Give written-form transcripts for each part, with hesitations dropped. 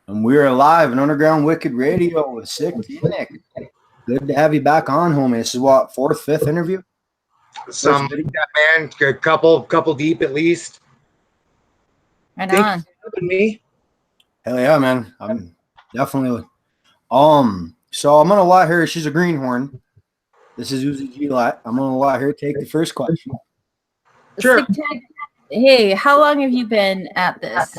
And we're live on Underground Wicked Radio with Sicktanick. Good to have you back on, homie. This is what, fourth, fifth interview? Some man, a couple deep at least. Right Thank on. you for having me. Hell yeah, man. I'm definitely. So I'm gonna let her. She's a greenhorn. This is Uzi Gillette. I'm gonna let her take the first question. Sure. Sicktanick, hey, how long have you been at this?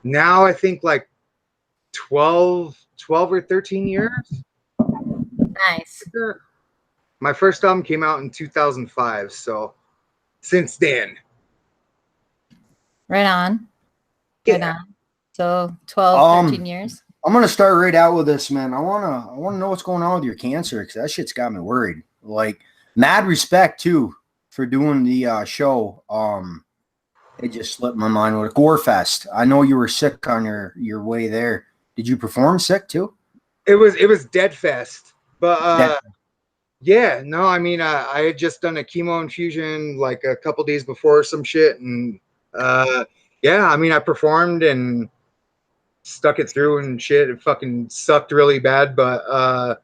Now I think like 12 or 13 years. Nice. My first album came out in 2005, so since then. Right on. Yeah. Right on. So 12, 13 years. I'm gonna start right out with this, man. I wanna know what's going on with your cancer, because that shit's got me worried. Like, mad respect too for doing the show. It just slipped my mind with Gore Fest. I know you were sick on your way there. Did you perform sick too? It was Dead Fest, but yeah, no, I mean, I had just done a chemo infusion like a couple days before some shit, and yeah, I mean, I performed and stuck it through and shit. It fucking sucked really bad, but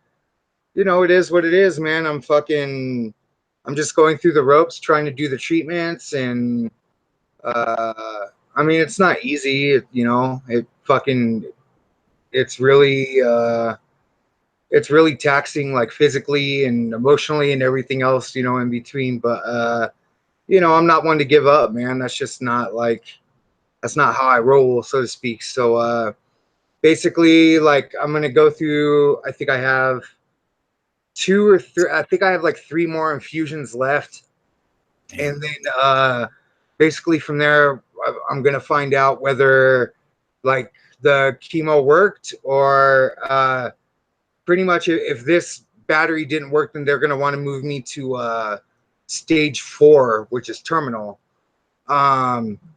you know, it is what it is, man. I'm just going through the ropes, trying to do the treatments, and I mean, it's not easy. You know, it's really taxing, like physically and emotionally and everything else, you know, in between. But you know, I'm not one to give up, man. That's not how I roll, so to speak. So basically, like, I'm gonna go through, I think I have 2 or 3, I think I have like 3 more infusions left. And then basically from there, I'm gonna find out whether like the chemo worked, or pretty much if this battery didn't work, then they're gonna want to move me to stage 4, which is terminal.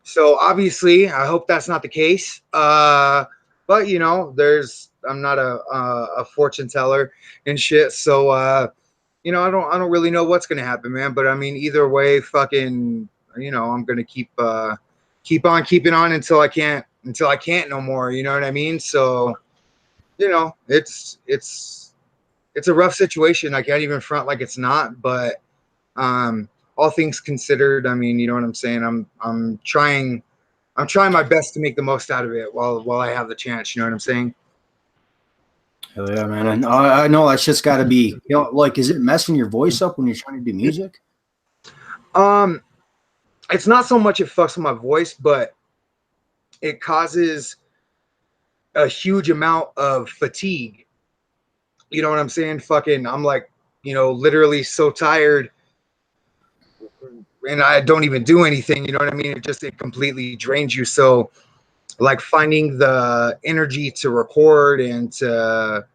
So obviously I hope that's not the case. But you know, I'm not a fortune teller and shit. So you know, I don't really know what's gonna happen, man. But I mean, either way, fucking, you know, I'm gonna keep on keeping on until I can't no more. You know what I mean? So, you know, it's a rough situation. I can't even front like it's not, but all things considered, I mean, you know what I'm saying? I'm trying my best to make the most out of it while I have the chance, you know what I'm saying? Hell yeah, man. I know that's just got to be, you know, like, is it messing your voice up when you're trying to do music? It's not so much it fucks with my voice, but it causes a huge amount of fatigue. You know what I'm saying? Fucking, I'm like, you know, literally so tired, and I don't even do anything. You know what I mean? It completely drains you. So, like, finding the energy to record and to,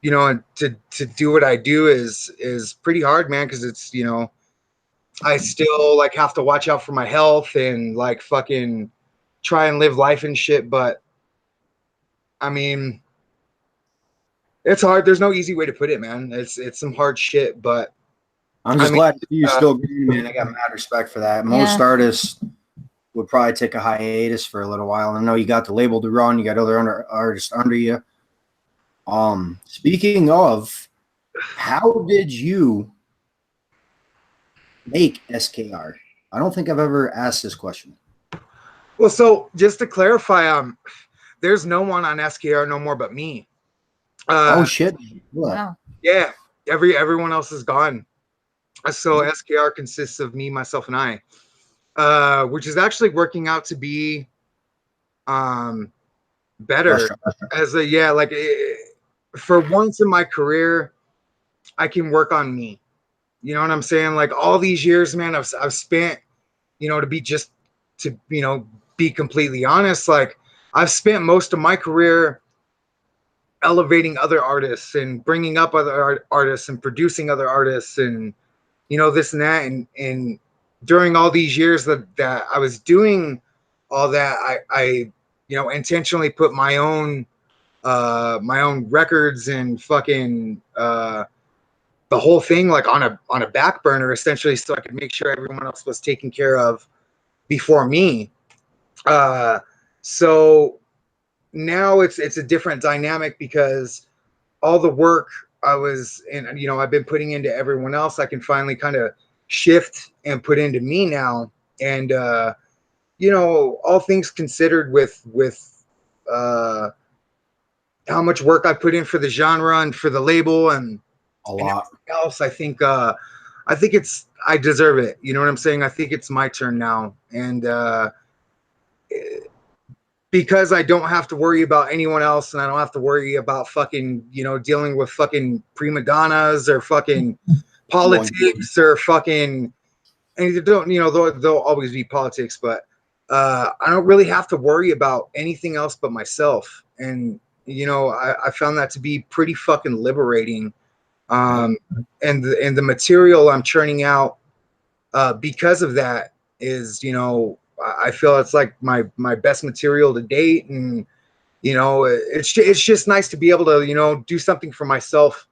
you know, to do what I do is pretty hard, man. Because it's, you know, I still like have to watch out for my health and like fucking try and live life and shit. But I mean, it's hard. There's no easy way to put it, man. It's some hard shit, but I'm just glad to see you still green, man. I got mad respect for that. Most artists would probably take a hiatus for a little while. I know you got the label to run. You got other artists under you. Speaking of, how did you make SKR? I don't think I've ever asked this question. Well, so just to clarify, there's no one on SKR no more but me. Oh shit! Wow. Yeah, everyone else is gone. So SKR consists of me, myself, and I, which is actually working out to be better. As a like for once in my career, I can work on me. You know what I'm saying? Like, all these years, man, I've spent, you know, you know, be completely honest, like, I've spent most of my career elevating other artists and bringing up other artists and producing other artists and, you know, this and that. And during all these years that I was doing all that, I you know, intentionally put my own records and fucking the whole thing like on a back burner essentially, so I could make sure everyone else was taken care of before me. So now it's a different dynamic because all the work I was in, you know, I've been putting into everyone else, I can finally kind of shift and put into me now. And you know, all things considered, with how much work I put in for the genre and for the label and A lot. else, I think I deserve it. You know what I'm saying? I think it's my turn now. And because I don't have to worry about anyone else, and I don't have to worry about fucking, you know, dealing with fucking prima donnas or fucking politics or fucking, and they don't, you know, there'll always be politics, but I don't really have to worry about anything else but myself. And, you know, I found that to be pretty fucking liberating. And the material I'm churning out because of that is, you know, I feel it's like my best material to date. And, you know, it's just nice to be able to, you know, do something for myself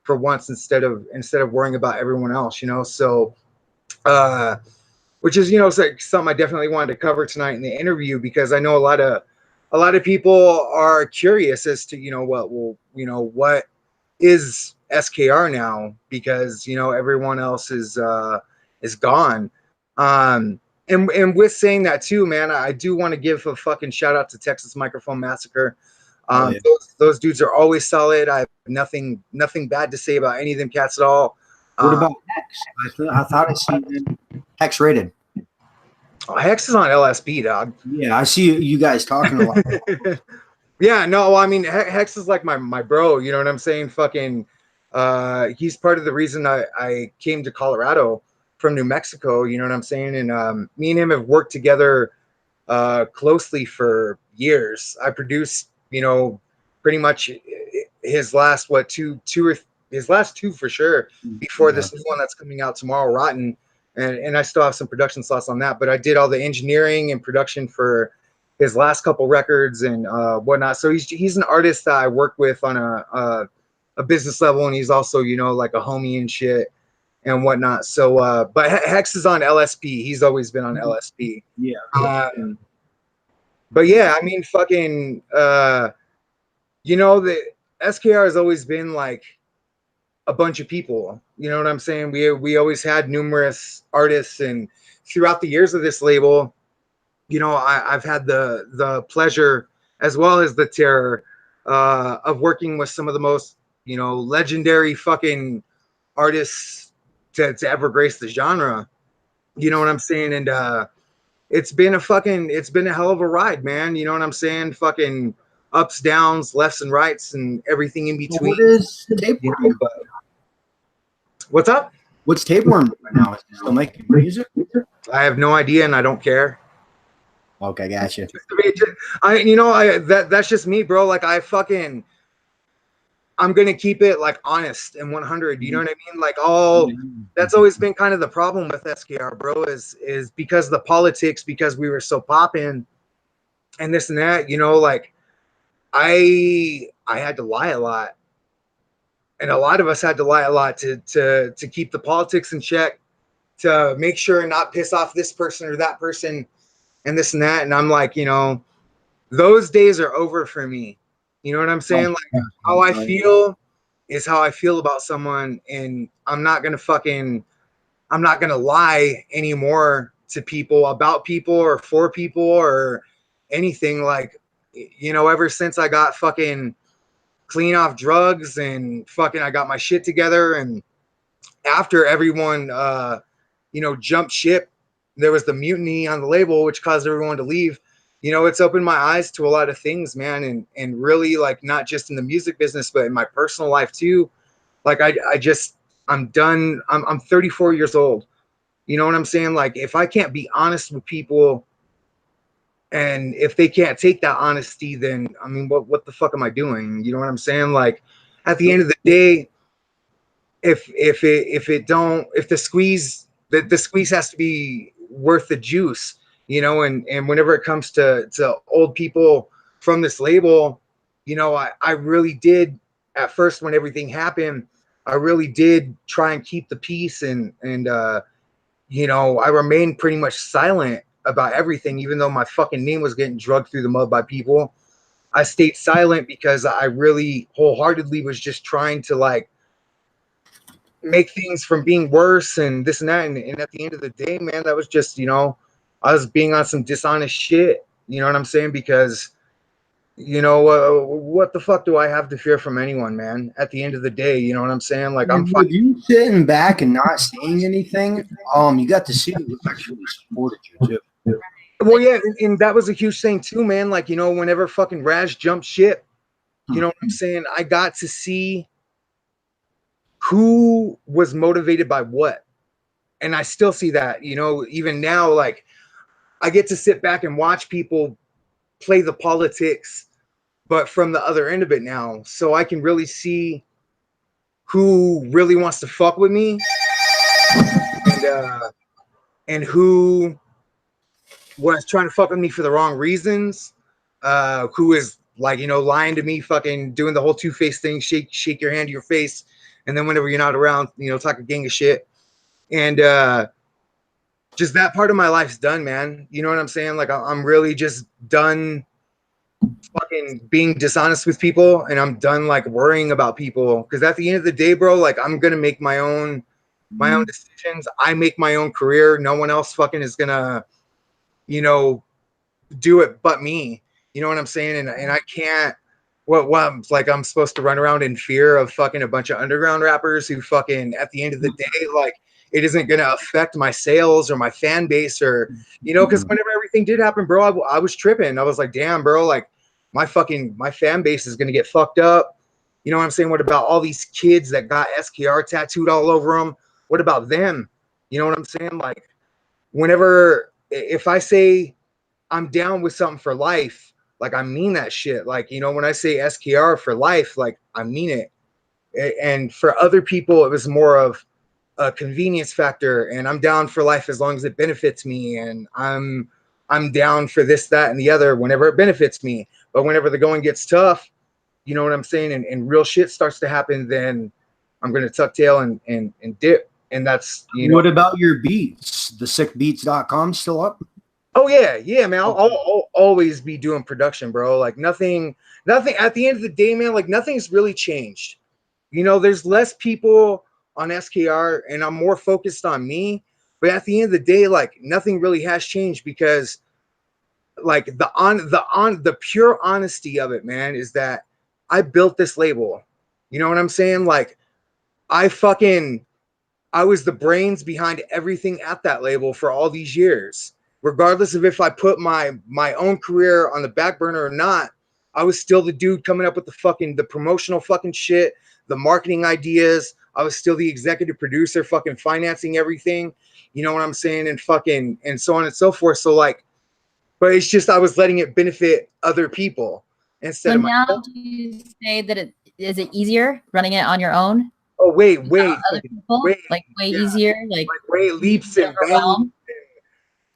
for once instead of worrying about everyone else, you know. So which is, you know, something I definitely wanted to cover tonight in the interview, because I know a lot of people are curious as to, you know, what is SKR now, because, you know, everyone else is gone. And with saying that too, man, I do want to give a fucking shout out to Texas Microphone Massacre. Yeah. Those dudes are always solid. I have nothing bad to say about any of them cats at all. What about Hex? I thought I seen Hex Rated. Hex is on LSB, dog. Yeah, I see you guys talking a lot. Yeah, no, I mean, Hex is like my bro. You know what I'm saying? Fucking, he's part of the reason I came to Colorado from New Mexico. You know what I'm saying? And me and him have worked together closely for years. I produced, you know, pretty much his last his last two for sure, before this new one that's coming out tomorrow, Rotten. And I still have some production slots on that, but I did all the engineering and production for his last couple records and whatnot. So he's an artist that I work with on a business level, and he's also, you know, like a homie and shit and whatnot. So but Hex is on LSP. He's always been on LSP. Yeah. But yeah, I mean, fucking, you know, the SKR has always been like a bunch of people. You know what I'm saying? We always had numerous artists, and throughout the years of this label, you know, I've had the pleasure as well as the terror of working with some of the most, you know, legendary fucking artists to ever grace the genre. You know what I'm saying? And it's been a hell of a ride, man. You know what I'm saying? Fucking ups, downs, lefts and rights, and everything in between. What is Tapeworm? What's up? What's Tapeworm right now? Is he still making music? I have no idea, and I don't care. Okay, gotcha. That's just me, bro. Like I'm gonna keep it like honest and 100. You know what I mean? Like that's always been kind of the problem with SKR, bro. Is because the politics, because we were so poppin' and this and that. You know, like I had to lie a lot, and a lot of us had to lie a lot to keep the politics in check, to make sure not piss off this person or that person, and this and that. And I'm like, you know, those days are over for me. You know what I'm saying? Like, how I feel is how I feel about someone, and I'm not gonna lie anymore to people, about people, or for people, or anything. Like, you know, ever since I got fucking clean off drugs and fucking I got my shit together, and after everyone you know, jumped ship, there was the mutiny on the label, which caused everyone to leave. You know, it's opened my eyes to a lot of things, man. And really, like, not just in the music business, but in my personal life too. Like, I'm done. I'm 34 years old. You know what I'm saying? Like, if I can't be honest with people, and if they can't take that honesty, then I mean, what the fuck am I doing? You know what I'm saying? Like, at the end of the day, if the squeeze has to be worth the juice, you know. And whenever it comes to old people from this label, you know, I really did at first, when everything happened, I really did try and keep the peace, and you know, I remained pretty much silent about everything, even though my fucking name was getting drugged through the mud by people. I stayed silent because I really wholeheartedly was just trying to like make things from being worse and this and that. And at the end of the day, man, that was just, you know, I was being on some dishonest shit. You know what I'm saying? Because, you know, what the fuck do I have to fear from anyone, man? At the end of the day, you know what I'm saying? Like, I'm With you sitting back and not saying anything, you got to see who actually supported you too. well, yeah, and that was a huge thing too, man. Like, you know, whenever fucking Raz jumped ship, you know what I'm saying? I got to see who was motivated by what. And I still see that, you know, even now, like, I get to sit back and watch people play the politics, but from the other end of it now. So I can really see who really wants to fuck with me, and who was trying to fuck with me for the wrong reasons, who is like, you know, lying to me, fucking doing the whole two-faced thing, shake your hand to your face, and then whenever you're not around, you know, talk a gang of shit. And just that part of my life's done, man. You know what I'm saying? Like, I'm really just done fucking being dishonest with people, and I'm done like worrying about people, because at the end of the day, bro, like, I'm gonna make my own decisions. I make my own career. No one else fucking is gonna, you know, do it but me. You know what I'm saying? And I can't, what I'm like, I'm supposed to run around in fear of fucking a bunch of underground rappers who fucking, at the end of the day, like, it isn't going to affect my sales or my fan base, or, you know, because whenever everything did happen, bro, I was tripping. I was like, damn, bro, like, my fan base is going to get fucked up. You know what I'm saying? What about all these kids that got SKR tattooed all over them? What about them? You know what I'm saying? Like, whenever, if I say I'm down with something for life, like, I mean that shit. Like, you know, when I say SKR for life, like, I mean it. And for other people, it was more of a convenience factor, and I'm down for life as long as it benefits me, and I'm down for this, that, and the other whenever it benefits me. But whenever the going gets tough, you know what I'm saying, and real shit starts to happen, then I'm gonna tuck tail and dip. And that's, you know. What about your beats? The sickbeats.com still up? Oh yeah, man. I'll always be doing production, bro. Like, nothing at the end of the day, man, like, nothing's really changed. You know, there's less people on SKR, and I'm more focused on me. But at the end of the day, like, nothing really has changed, because like, the pure honesty of it, man, is that I built this label. You know what I'm saying? Like, I was the brains behind everything at that label for all these years. Regardless of if I put my own career on the back burner or not, I was still the dude coming up with the promotional fucking shit, the marketing ideas. I was still the executive producer, fucking financing everything. You know what I'm saying? And fucking, and so on and so forth. So, like, but it's just, I was letting it benefit other people instead of now myself. do you say that is it easier running it on your own? Oh, wait, Other people? Like, way easier? Like way leaps and bounds.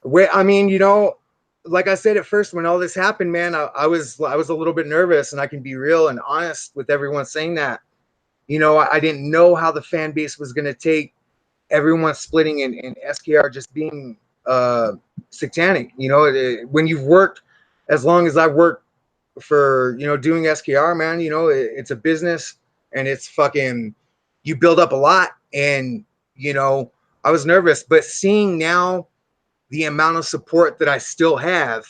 Where, I mean, you know, like I said at first, when all this happened, man, I was a little bit nervous, and I can be real and honest with everyone saying that. You know, I didn't know how the fan base was going to take everyone splitting, and SKR just being sicktanick. You know, when you've worked as long as I've worked for, you know, doing SKR, man, you know, it's a business, and it's fucking, you build up a lot. And, you know, I was nervous, but seeing now the amount of support that I still have,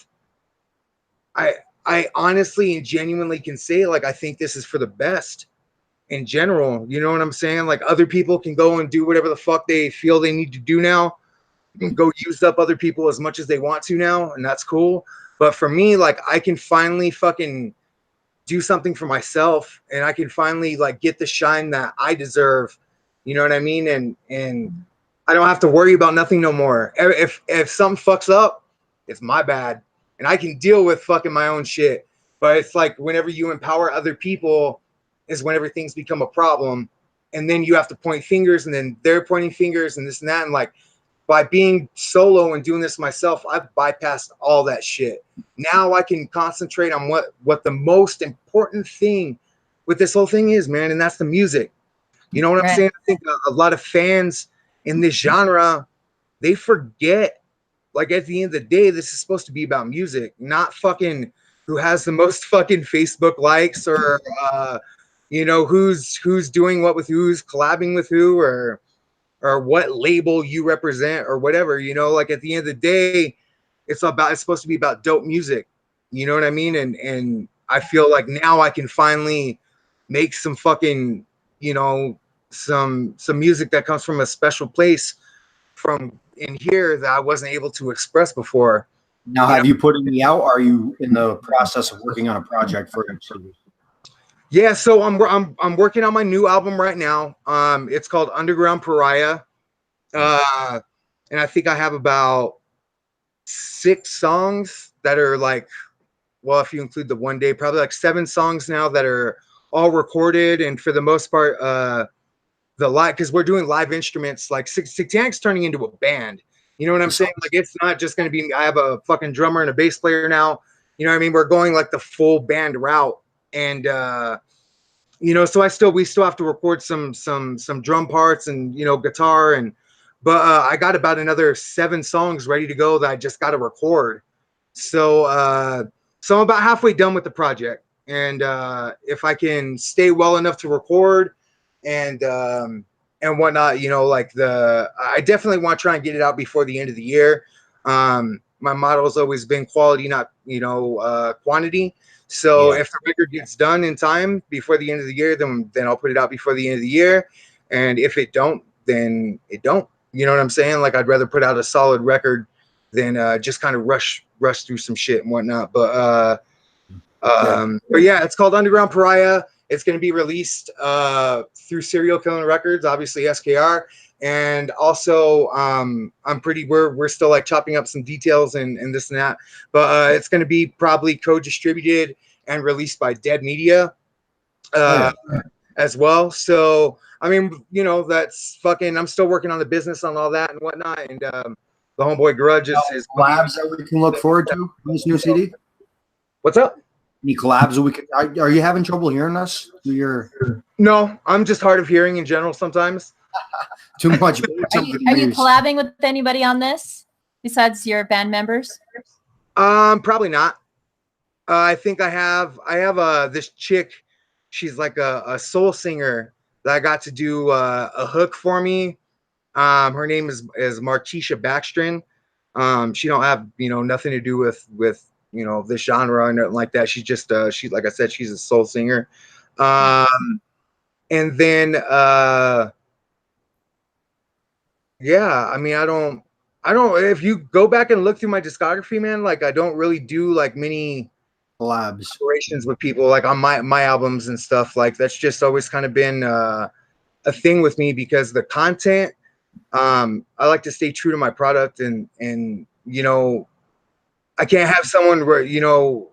I honestly and genuinely can say, like, I think this is for the best in general. You know what I'm saying? Like, other people can go and do whatever the fuck they feel they need to do now, and go use up other people as much as they want to now, and that's cool. But for me, like, I can finally fucking do something for myself, and I can finally, like, get the shine that I deserve. You know what I mean? And I don't have to worry about nothing no more. If something fucks up, it's my bad, and I can deal with fucking my own shit. But it's like, whenever you empower other people is whenever things become a problem, and then you have to point fingers, and then they're pointing fingers, and this and that. And, like, by being solo and doing this myself, I've bypassed all that shit. Now I can concentrate on what the most important thing with this whole thing is, man, and that's the music. You know what I'm Right. saying? I think a lot of fans in this genre, they forget, like, at the end of the day, this is supposed to be about music, not fucking who has the most fucking Facebook likes, or you know, who's doing what with who's collabing with who, or what label you represent or whatever. You know, like, at the end of the day, it's supposed to be about dope music. You know what I mean? And I feel like now I can finally make some fucking, you know, some music that comes from a special place from in here that I wasn't able to express before. Now, have you put any out? Are you in the process of working on a project for it? Yeah, so I'm working on my new album right now. It's called Underground Pariah. And I think I have about 6 songs that are like, well, if you include the one day, probably like 7 songs now that are all recorded. And for the most part, the live, because we're doing live instruments, like Sicktannick's turning into a band. You know what I'm saying? Like, it's not just going to be, I have a fucking drummer and a bass player now. You know what I mean? We're going like the full band route. And, you know, so we still have to record some drum parts and, you know, guitar, but I got about another 7 songs ready to go that I just got to record. So I'm about halfway done with the project, and if I can stay well enough to record and whatnot, you know, like, I definitely want to try and get it out before the end of the year. My motto has always been quality, not, you know, quantity. So if the record gets done in time before the end of the year, then I'll put it out before the end of the year. And if it don't, then it don't. You know what I'm saying? Like, I'd rather put out a solid record than just kind of rush through some shit and whatnot. But yeah, it's called Underground Pariah. It's going to be released through Serial Killing Records, obviously SKR. And also, we're still like chopping up some details and this and that, but it's going to be probably co-distributed and released by Dead Media as well. So, I mean, you know, that's fucking, I'm still working on the business on all that and whatnot. And the Homeboy Grudge is collabs that we can look forward to in this new CD. What's up? Any collabs that we could? Are you having trouble hearing us? No, I'm just hard of hearing in general sometimes. Too much. Are you collabing with anybody on this besides your band members? Probably not. I think I have this chick. She's like a soul singer that I got to do a hook for me. Her name is Martisha Backstrin. She don't have, you know, nothing to do with you know, this genre or nothing like that. She's just she, like I said, she's a soul singer. And then yeah, I mean, I don't, if you go back and look through my discography, man, like, I don't really do like many collabs with people like on my albums and stuff. Like, that's just always kind of been a thing with me, because the content, I like to stay true to my product, and you know, I can't have someone where, you know,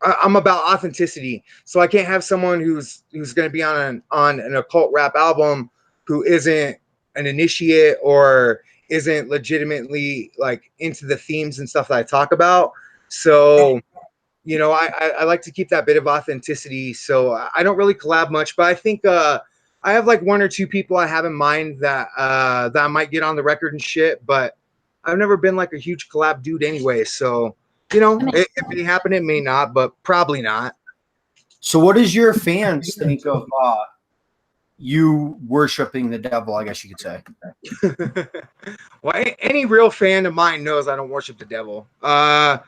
I'm about authenticity, so I can't have someone who's going to be on an occult rap album who isn't an initiate or isn't legitimately like into the themes and stuff that I talk about. So, you know, I like to keep that bit of authenticity. So I don't really collab much, but I think I have like 1 or 2 people I have in mind that I might get on the record and shit, but I've never been like a huge collab dude anyway. So, you know, it may happen, it may not, but probably not. So what does your fans think of you worshiping the devil, I guess you could say? Well, any real fan of mine knows I don't worship the devil. You know,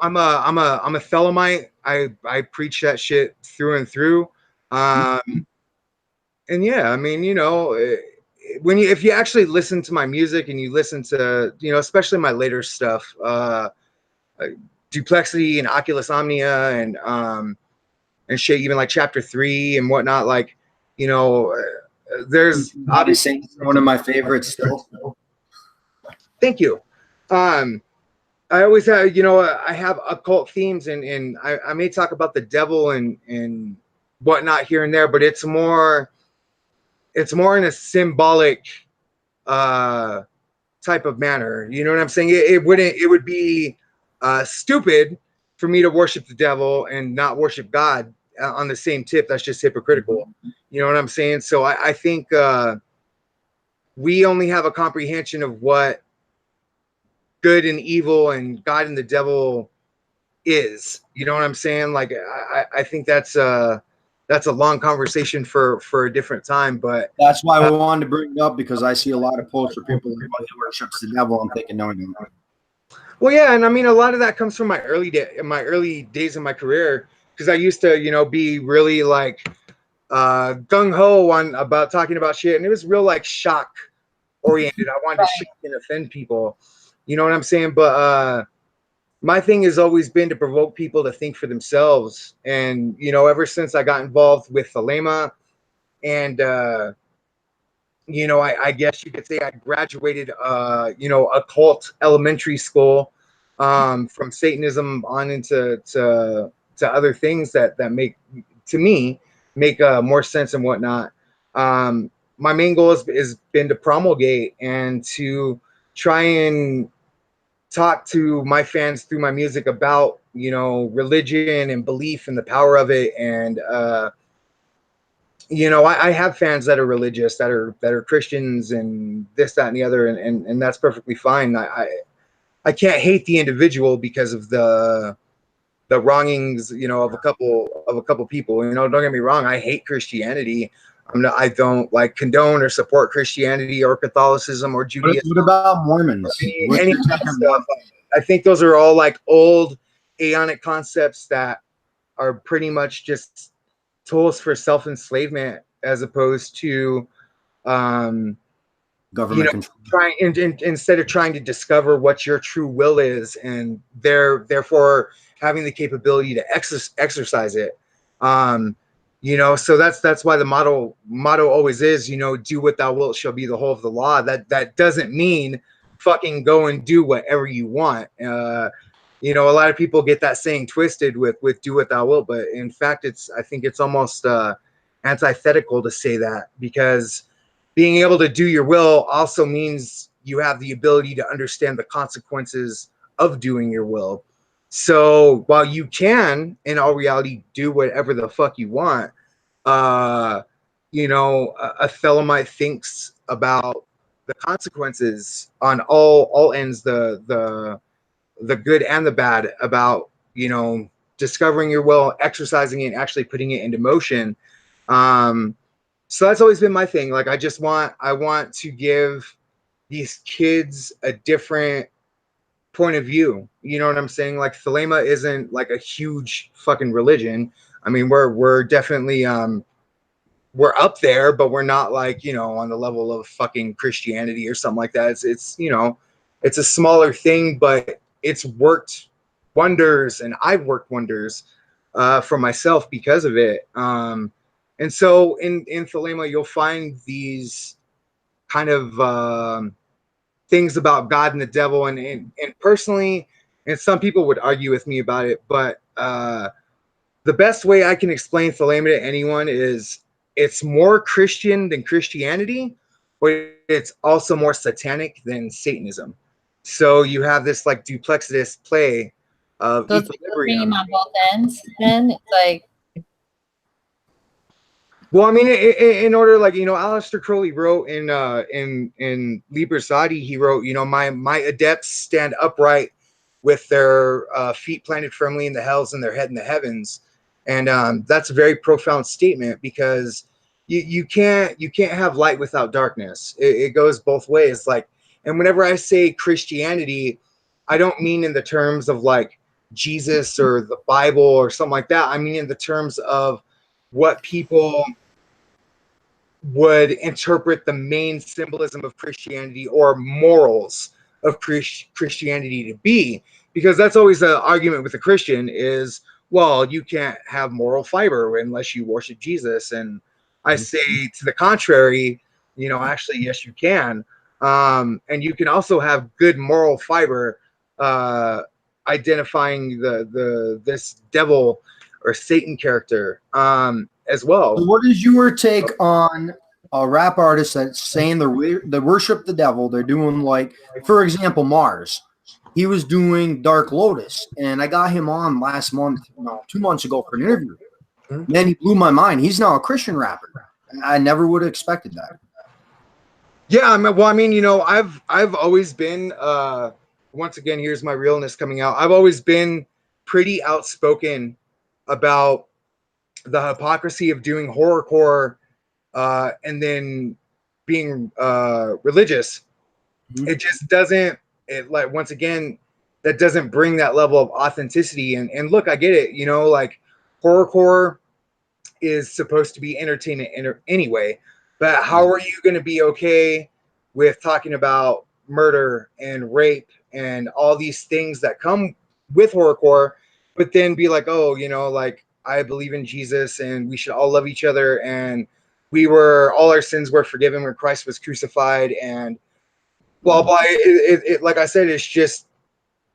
I'm a Thelemite. I preach that shit through and through. And yeah, I mean, you know, if you actually listen to my music and you listen to, you know, especially my later stuff, Duplexity and Oculus Omnia and shit, even like Chapter 3 and whatnot, like, you know, there's obviously one of my favorites still. Thank you. I always have, you know, I have occult themes, and I may talk about the devil and whatnot here and there, but it's more in a symbolic type of manner. You know what I'm saying? It would be stupid for me to worship the devil and not worship God on the same tip, that's just hypocritical. You know what I'm saying? So I think we only have a comprehension of what good and evil and God and the devil is. You know what I'm saying? Like I think that's a long conversation for a different time. But that's why we wanted to bring it up, because I see a lot of posts where people who worships the devil. I'm thinking, no, no. Well, yeah, and I mean, a lot of that comes from my early days in my career, because I used to, you know, be really like gung ho on about talking about shit, and it was real like shock oriented. I wanted to shock and offend people, you know what I'm saying? But my thing has always been to provoke people to think for themselves, and you know, ever since I got involved with Thelema, and you know, I guess you could say I graduated, you know, occult elementary school, from Satanism on into to other things that make, to me, make more sense and whatnot. My main goal has been to promulgate and to try and talk to my fans through my music about, you know, religion and belief and the power of it. And you know, I have fans that are religious, that are Christians and this, that, and the other, and that's perfectly fine. I can't hate the individual because of the wrongings, you know, of a couple people. You know, don't get me wrong, I hate Christianity. I don't like condone or support Christianity or Catholicism or Judaism. What about Mormons? Any of that stuff. I think those are all like old aeonic concepts that are pretty much just tools for self-enslavement, as opposed to government, you know, control. Instead of trying to discover what your true will is, and therefore having the capability to exercise it. You know, so that's why the motto always is, you know, do what thou wilt shall be the whole of the law. That doesn't mean fucking go and do whatever you want. You know, a lot of people get that saying twisted with do what thou wilt, but in fact, I think it's almost antithetical to say that, because being able to do your will also means you have the ability to understand the consequences of doing your will. So while you can, in all reality, do whatever the fuck you want, you know, a Thelemite thinks about the consequences on all ends, the good and the bad, about, you know, discovering your will, exercising it, and actually putting it into motion. So that's always been my thing. Like, I want to give these kids a different point of view. You know what I'm saying? Like, Thelema isn't like a huge fucking religion. I mean, we're definitely we're up there, but we're not like, you know, on the level of fucking Christianity or something like that. It's you know, it's a smaller thing, but it's worked wonders, and I've worked wonders for myself because of it. And so in Thelema, you'll find these kind of things about God and the devil, and personally, and some people would argue with me about it, but the best way I can explain Thelema to anyone is it's more Christian than Christianity, but it's also more satanic than Satanism. So you have this like duplexitous play of equilibrium on both ends. Then it's like, well, I mean, in order, like, you know, Aleister Crowley wrote in Liber Sadi, he wrote, you know, my adepts stand upright with their feet planted firmly in the hells and their head in the heavens. And that's a very profound statement, because you can't have light without darkness. It goes both ways. Like, and whenever I say Christianity, I don't mean in the terms of like Jesus or the Bible or something like that. I mean in the terms of what people would interpret the main symbolism of Christianity or morals of Christianity to be. Because that's always the argument with a Christian is, well, you can't have moral fiber unless you worship Jesus. And I say to the contrary, you know, actually, yes, you can. And you can also have good moral fiber, identifying this devil or Satan character as well. So what is your take on a rap artist that's saying they worship the devil? They're doing, like, for example, Mars. He was doing Dark Lotus, and I got him on last month, no, 2 months ago for an interview. Man, he blew my mind. He's now a Christian rapper. I never would have expected that. Yeah, I mean, you know, I've always been once again, here's my realness coming out. I've always been pretty outspoken about the hypocrisy of doing horrorcore and then being religious. It just doesn't, it, like, once again, that doesn't bring that level of authenticity. And look, I get it, you know, like horrorcore is supposed to be entertainment anyway, but how are you going to be okay with talking about murder and rape and all these things that come with horrorcore, but then be like, oh, you know, like, I believe in Jesus and we should all love each other, and all our sins were forgiven when Christ was crucified, and blah blah. It like I said, it's just,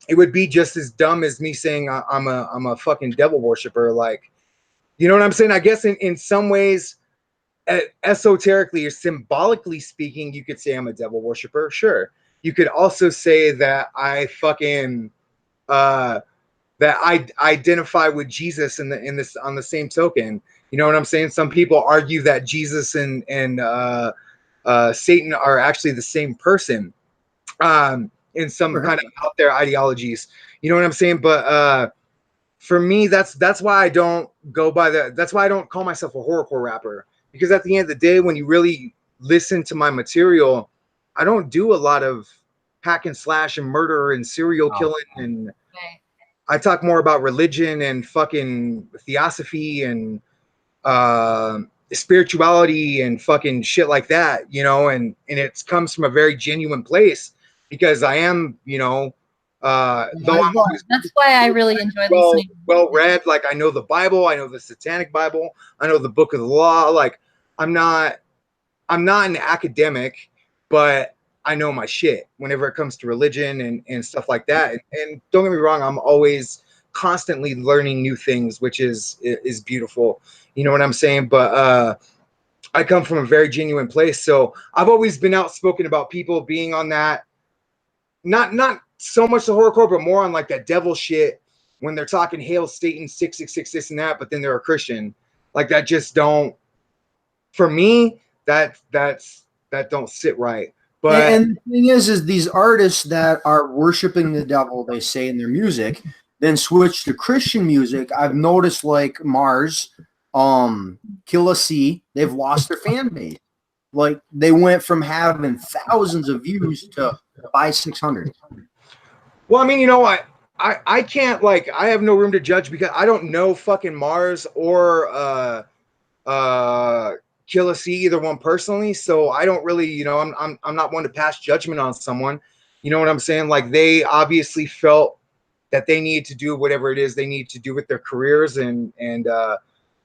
it would be just as dumb as me saying I'm a fucking devil worshiper. Like, you know what I'm saying? I guess in some ways, esoterically or symbolically speaking, you could say I'm a devil worshiper. Sure. You could also say that I fucking that I identify with Jesus in this on the same token. You know what I'm saying? Some people argue that Jesus and Satan are actually the same person in some kind of out there ideologies. You know what I'm saying? But for me, that's why I don't go by that. That's why I don't call myself a horrorcore rapper, because at the end of the day, when you really listen to my material, I don't do a lot of hack and slash and murder and serial killing, and I talk more about religion and fucking theosophy and spirituality and fucking shit like that, you know, and it comes from a very genuine place, because I am, you know, though that's why I really enjoy listening. Well read, like I know the Bible, I know the Satanic Bible, I know the Book of the Law. Like I'm not an academic, but I know my shit whenever it comes to religion and stuff like that. And don't get me wrong, I'm always constantly learning new things, which is beautiful. You know what I'm saying? But I come from a very genuine place. So I've always been outspoken about people being on that, not so much the horrorcore, but more on like that devil shit when they're talking Hail Satan 666 this and that, but then they're a Christian. Like that just don't, for me, that don't sit right. But and the thing is these artists that are worshiping the devil, they say in their music, then switch to Christian music. I've noticed like Mars, Killa C, they've lost their fan base. Like they went from having thousands of views to 500-600. Well, I mean, you know, I can't, like, I have no room to judge because I don't know fucking Mars or Killa C, either one personally. So I don't really, you know, I'm not one to pass judgment on someone. You know what I'm saying? Like they obviously felt that they need to do whatever it is they need to do with their careers, and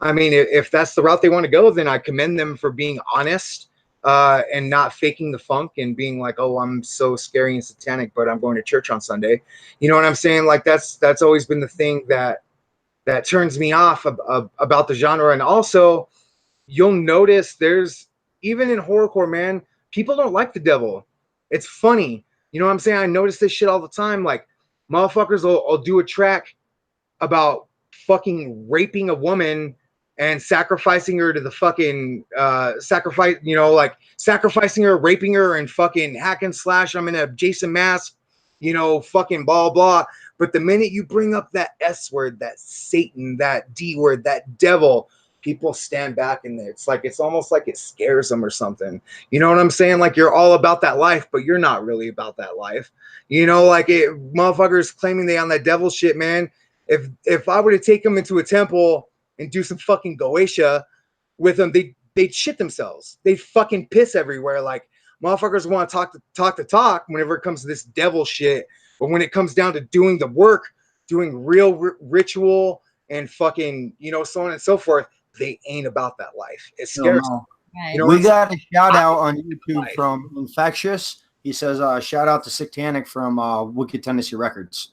I mean, if that's the route they want to go, then I commend them for being honest and not faking the funk and being like, oh, I'm so scary and satanic, but I'm going to church on Sunday. You know what I'm saying? Like that's always been the thing that turns me off about the genre. And also, you'll notice there's, even in horrorcore, man, people don't like the devil. It's funny. You know what I'm saying? I notice this shit all the time. Like motherfuckers will do a track about fucking raping a woman and sacrificing her to the fucking sacrifice, you know, like sacrificing her, raping her, and fucking hack and slash. I'm in a Jason mask, you know, fucking blah blah. But the minute you bring up that S word, that Satan, that D word, that devil, people stand back, and it's like, it's almost like it scares them or something. You know what I'm saying? Like you're all about that life, but you're not really about that life. You know, like it, motherfuckers claiming they on that devil shit, man. If I were to take them into a temple and do some fucking Goetia with them, they'd shit themselves. They'd fucking piss everywhere. Like motherfuckers want to talk whenever it comes to this devil shit, but when it comes down to doing the work, doing real ritual and fucking, you know, so on and so forth, they ain't about that life. It scares them. You know, we got a shout out on YouTube from Infectious. He says, shout out to Sicktanick from Wicked Tennessee Records.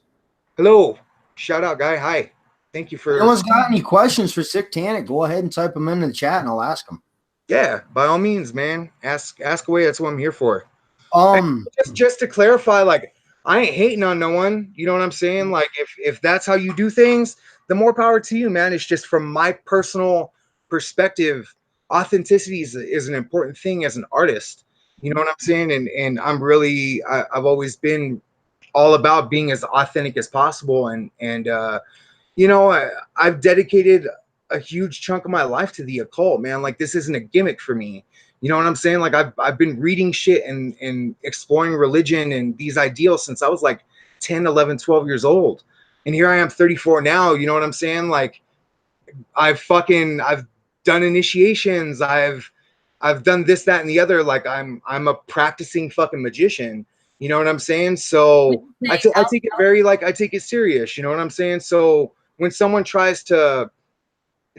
Hello. Shout out, guy. Hi. Thank you for. If anyone's got any questions for Sicktanick, go ahead and type them in the chat and I'll ask them. Yeah, by all means, man. Ask away. That's what I'm here for. Just to clarify, like I ain't hating on no one. You know what I'm saying? Like if that's how you do things, the more power to you, man. It's just from my personal perspective, authenticity is an important thing as an artist. You know what I'm saying? And I'm really I've always been all about being as authentic as possible. And you know, I've dedicated a huge chunk of my life to the occult, man. Like this isn't a gimmick for me. You know what I'm saying? Like I've been reading shit and exploring religion and these ideals since I was like 10, 11, 12 years old. And here I am 34 now. You know what I'm saying? Like I've done initiations. I've done this, that, and the other. Like I'm a practicing fucking magician. You know what I'm saying? So I take it very, like, I take it serious. You know what I'm saying? So when someone tries to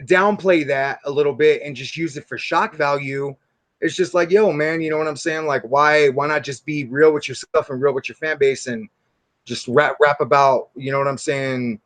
downplay that a little bit and just use it for shock value, it's just like, yo, man, you know what I'm saying? Like, why not just be real with yourself and real with your fan base and just rap about, you know what I'm saying,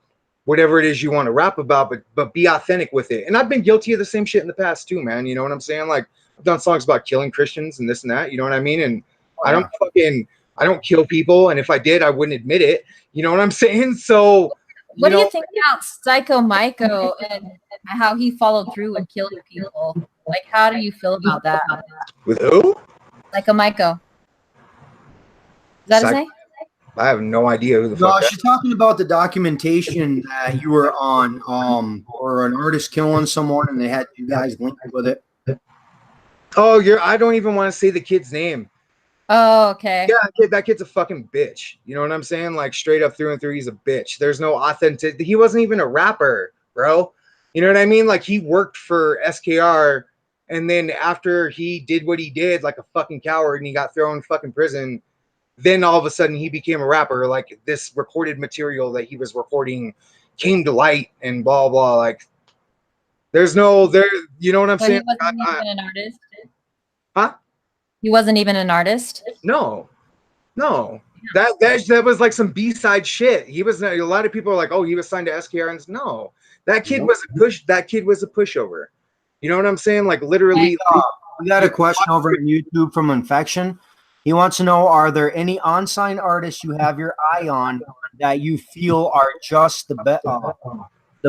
whatever it is you want to rap about, but be authentic with it. And I've been guilty of the same shit in the past too, man. You know what I'm saying? Like I've done songs about killing Christians and this and that, you know what I mean? And I don't kill people, and if I did, I wouldn't admit it. You know what I'm saying? So what do you think about Psycho Myco and how he followed through with killing people? Like, how do you feel about that? With who? Psycho Myco. Is that his name? I have no idea who the fuck. No, she's talking about the documentation that you were on, or an artist killing someone, and they had you guys linked with it. Oh, I don't even want to say the kid's name. Oh, okay. Yeah, that kid's a fucking bitch. You know what I'm saying? Like straight up through and through, he's a bitch. There's no authentic. He wasn't even a rapper, bro. You know what I mean? Like he worked for SKR, and then after he did what he did, like a fucking coward, and he got thrown in fucking prison, then all of a sudden he became a rapper. Like this recorded material that he was recording came to light, and blah blah. Like there's no there. You know what I'm saying? He wasn't even an artist. Huh? He wasn't even an artist. No. That was like some B-side shit. He was, a lot of people are like, oh, he was signed to SKR, and no, that kid was a push. That kid was a pushover. You know what I'm saying? Like literally. We got a question over on YouTube from Infection. He wants to know: are there any on-sign artists you have your eye on that you feel are just the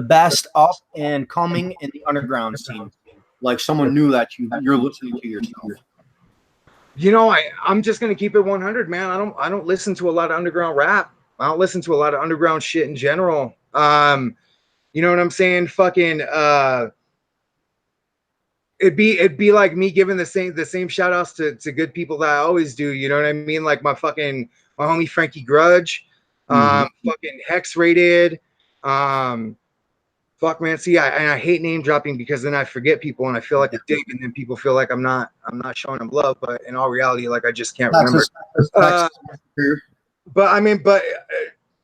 best up and coming in the underground scene? Like someone new that you're listening to yourself. You know, I'm just gonna keep it 100, man. I don't listen to a lot of underground rap. I don't listen to a lot of underground shit in general. You know what I'm saying? Fucking it'd be like me giving the same shout outs to good people that I always do. You know what I mean? Like my homie Frankie Grudge, fucking Hex Rated, fuck, man. See, I hate name dropping because then I forget people and I feel like a dick, and then people feel like I'm not showing them love. But in all reality, like I just can't remember. But I mean,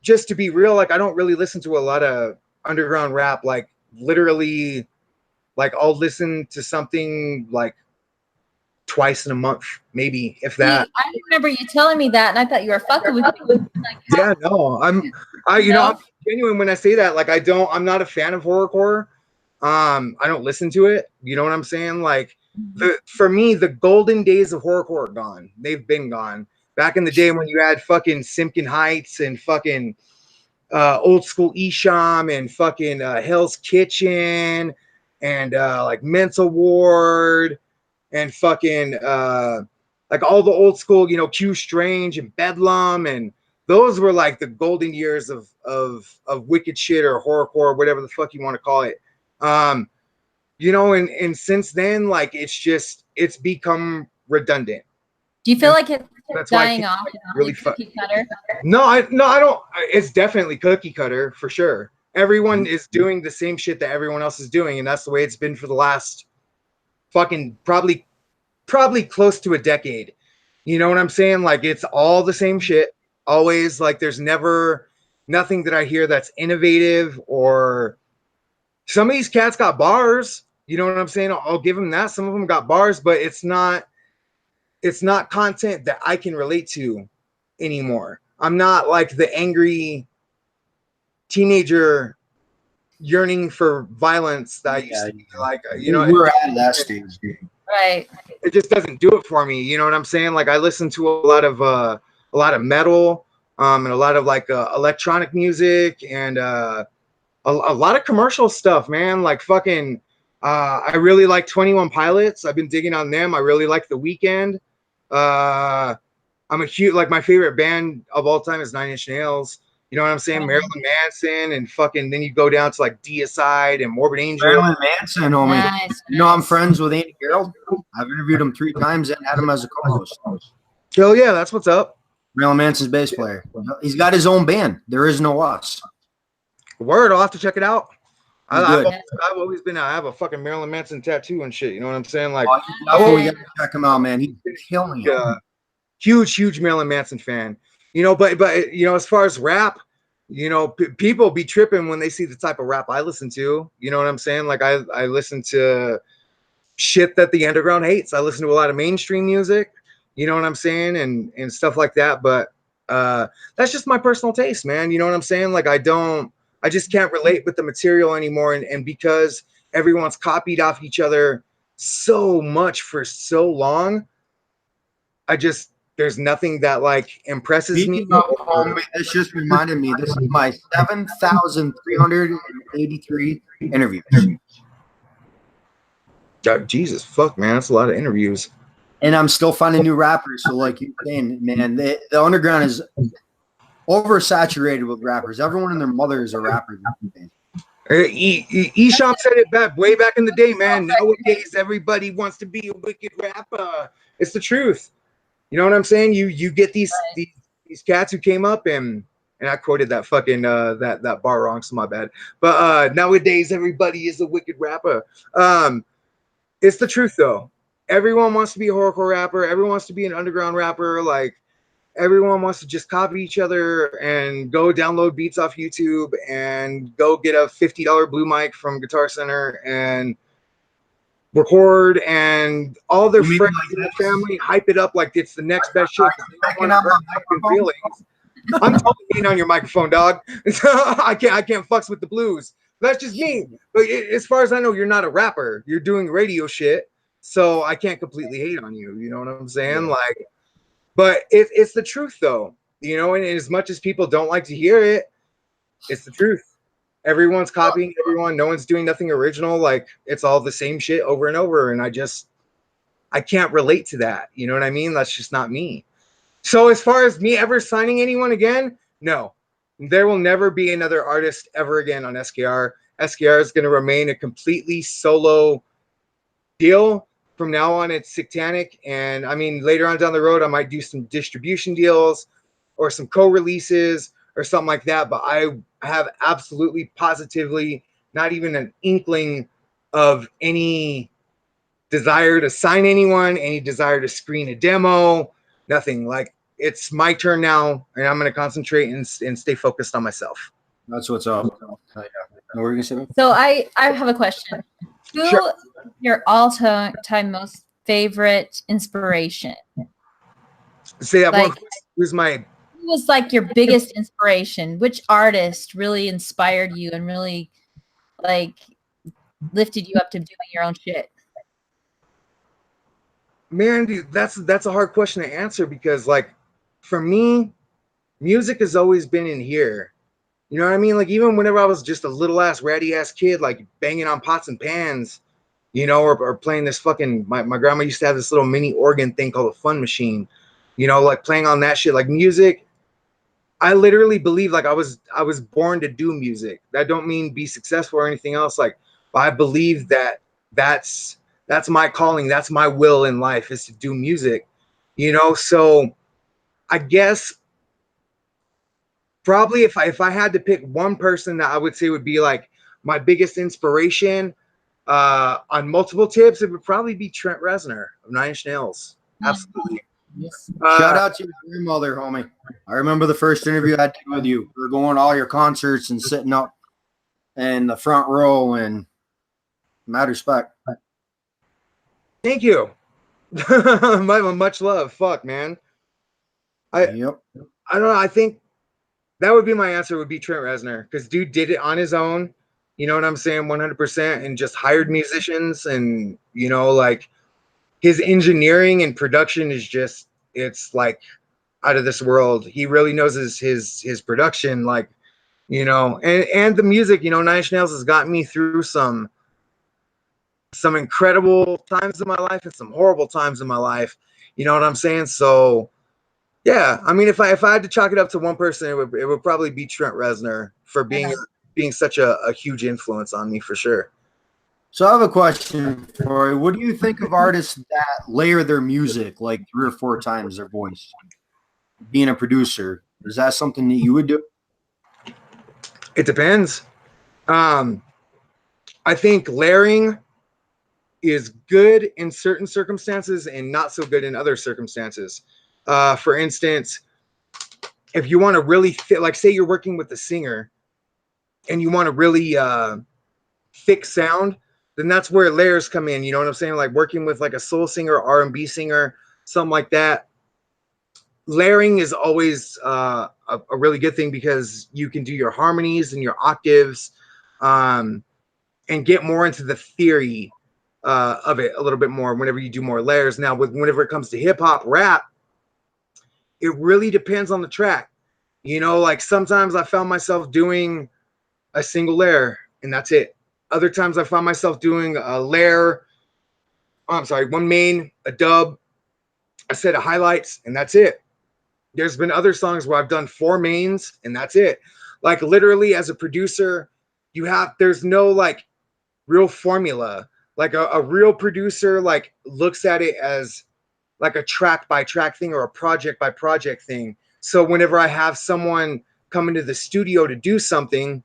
just to be real, like I don't really listen to a lot of underground rap. Like literally, like I'll listen to something like twice in a month, maybe, if that. I remember you telling me that, and I thought you were fucking with me. Like, yeah, no, I'm genuine when I say that. Like I'm not a fan of horrorcore. I don't listen to it. You know what I'm saying? Like for me, the golden days of horrorcore are gone. They've been gone. Back in the day when you had fucking Simpkin Heights and fucking old school Esham and fucking Hell's Kitchen and like Mental Ward and fucking like all the old school, you know, Q Strange and Bedlam, and those were like the golden years of wicked shit or horrorcore, whatever the fuck you want to call it. You know, and since then, like it's become redundant. Do you feel like it's dying off? Really cookie cutter? No, I don't. It's definitely cookie cutter for sure. Everyone is doing the same shit that everyone else is doing, and that's the way it's been for the last fucking probably close to a decade. You know what I'm saying? Like it's all the same shit. Always, like there's never nothing that I hear that's innovative, or some of these cats got bars. You know what I'm saying? I'll give them that. Some of them got bars, but it's not content that I can relate to anymore. I'm not like the angry teenager yearning for violence that I used to be. Like, you know, we're at that stage, right? It just doesn't do it for me. You know what I'm saying? Like I listen to a lot of metal, and a lot of like electronic music and a lot of commercial stuff, man. Like fucking, I really like 21 Pilots. I've been digging on them. I really like The Weeknd. I'm a huge, like my favorite band of all time is Nine Inch Nails. You know what I'm saying? Marilyn Manson, and fucking then you go down to like Deicide and Morbid Angel. Marilyn Manson, homie. Nice, You know I'm friends with Andy Gerald. I've interviewed him 3 times and had him as a co-host. Hell yeah, that's what's up. Marilyn Manson's bass player. He's got his own band. There is no us. Word, I'll have to check it out. I've Good. always been. I have a fucking Marilyn Manson tattoo and shit. You know what I'm saying? Like, Oh, you gotta check him out, man. He's killing it. huge Marilyn Manson fan. You know, but you know, as far as rap, you know, people be tripping when they see the type of rap I listen to. You know what I'm saying? Like, I listen to shit that the underground hates. I listen to a lot of mainstream music. You know what I'm saying, and stuff like that. But that's just my personal taste, man. You know what I'm saying? Like, I just can't relate with the material anymore. And because everyone's copied off each other so much for so long, there's nothing that like impresses me. This just reminded me, this is my 7,383 interviews. Jesus, fuck, man. That's a lot of interviews. And I'm still finding new rappers. So like you're saying, man, the underground is oversaturated with rappers. Everyone and their mother is a rapper. Eshop said it way back in the day, man. Nowadays, everybody wants to be a wicked rapper. It's the truth. You know what I'm saying? You get these cats who came up and I quoted that fucking that bar wrong, so my bad. But nowadays, everybody is a wicked rapper. It's the truth though. Everyone wants to be a horrorcore rapper. Everyone wants to be an underground rapper. Like, everyone wants to just copy each other and go download beats off YouTube and go get a $50 blue mic from Guitar Center and record, and all their friends and their family hype it up like it's the next best shit. I'm totally being on your microphone, dog. I can't fucks with the blues. That's just me. But as far as I know, you're not a rapper. You're doing radio shit. So I can't completely hate on you. You know what I'm saying? Yeah. Like, but it's the truth though, you know, and as much as people don't like to hear it, it's the truth. Everyone's copying everyone. No one's doing nothing original. Like, it's all the same shit over and over. And I can't relate to that. You know what I mean? That's just not me. So as far as me ever signing anyone again, no, there will never be another artist ever again on SKR. SKR is going to remain a completely solo deal. From now on, it's Sicktanick. And I mean, later on down the road, I might do some distribution deals or some co-releases or something like that. But I have absolutely positively not even an inkling of any desire to sign anyone, any desire to screen a demo, nothing. Like, it's my turn now, and I'm going to concentrate and stay focused on myself. That's what's up. What were you going to say? So I have a question. Who your all-time most favorite inspiration? Say that like, who's my... Who was like your biggest inspiration? Which artist really inspired you and really like lifted you up to doing your own shit? Man, dude, that's a hard question to answer because, like, for me, music has always been in here. You know what I mean? Like, even whenever I was just a little ass ratty ass kid, like banging on pots and pans, you know, or playing this fucking, my grandma used to have this little mini organ thing called a fun machine, you know, like playing on that shit. Like, music, I literally believe like I was born to do music. That don't mean be successful or anything else. Like, I believe that that's my calling. That's my will in life, is to do music, you know? So I guess probably if I had to pick one person that I would say would be like my biggest inspiration on multiple tips, it would probably be Trent Reznor of Nine Inch Nails. Absolutely. Yes. Shout out to your grandmother, homie. I remember the first interview I did with you. We were going to all your concerts and sitting up in the front row, and mad respect. Thank you. Much love. Fuck, man. I don't know. I think that would be my answer, would be Trent Reznor, because dude did it on his own. You know what I'm saying? 100%, and just hired musicians, and, you know, like, his engineering and production is just, it's like out of this world. He really knows his production, like, you know, and the music. You know, Nine Inch Nails has gotten me through some incredible times in my life and some horrible times in my life. You know what I'm saying? So yeah, I mean, if I had to chalk it up to one person, it would probably be Trent Reznor for being such a huge influence on me, for sure. So I have a question for you. What do you think of artists that layer their music like 3 or 4 times their voice? Being a producer, is that something that you would do? It depends. I think layering is good in certain circumstances and not so good in other circumstances. For instance, if you want to really fit, like say you're working with a singer and you want to really thick sound, then that's where layers come in. You know what I'm saying? Like working with like a soul singer, R&B singer, something like that. Layering is always a really good thing because you can do your harmonies and your octaves, and get more into the theory of it a little bit more whenever you do more layers. Now, whenever it comes to hip hop, rap, it really depends on the track. You know, like sometimes I found myself doing a single layer and that's it. Other times I found myself doing a layer. Oh, I'm sorry, one main, a dub, a set of highlights, and that's it. There's been other songs where I've done 4 mains and that's it. Like literally as a producer, there's no like real formula. Like a real producer like looks at it as like a track by track thing or a project by project thing. So whenever I have someone come into the studio to do something,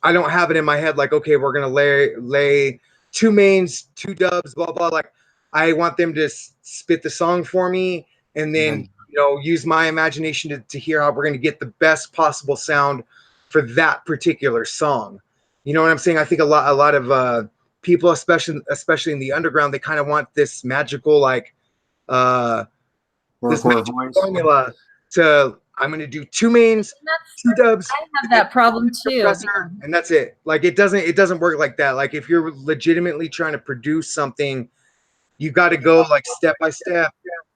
I don't have it in my head like, okay, we're gonna lay 2 mains, 2 dubs, blah blah. Like I want them to spit the song for me, and then you know use my imagination to hear how we're gonna get the best possible sound for that particular song. You know what I'm saying? I think a lot of people, especially in the underground, they kind of want this magical like this magical formula to. I'm going to do 2 mains, 2 dubs. I have that problem too. And that's it. Like it doesn't work like that. Like if you're legitimately trying to produce something, you got to go like step by step,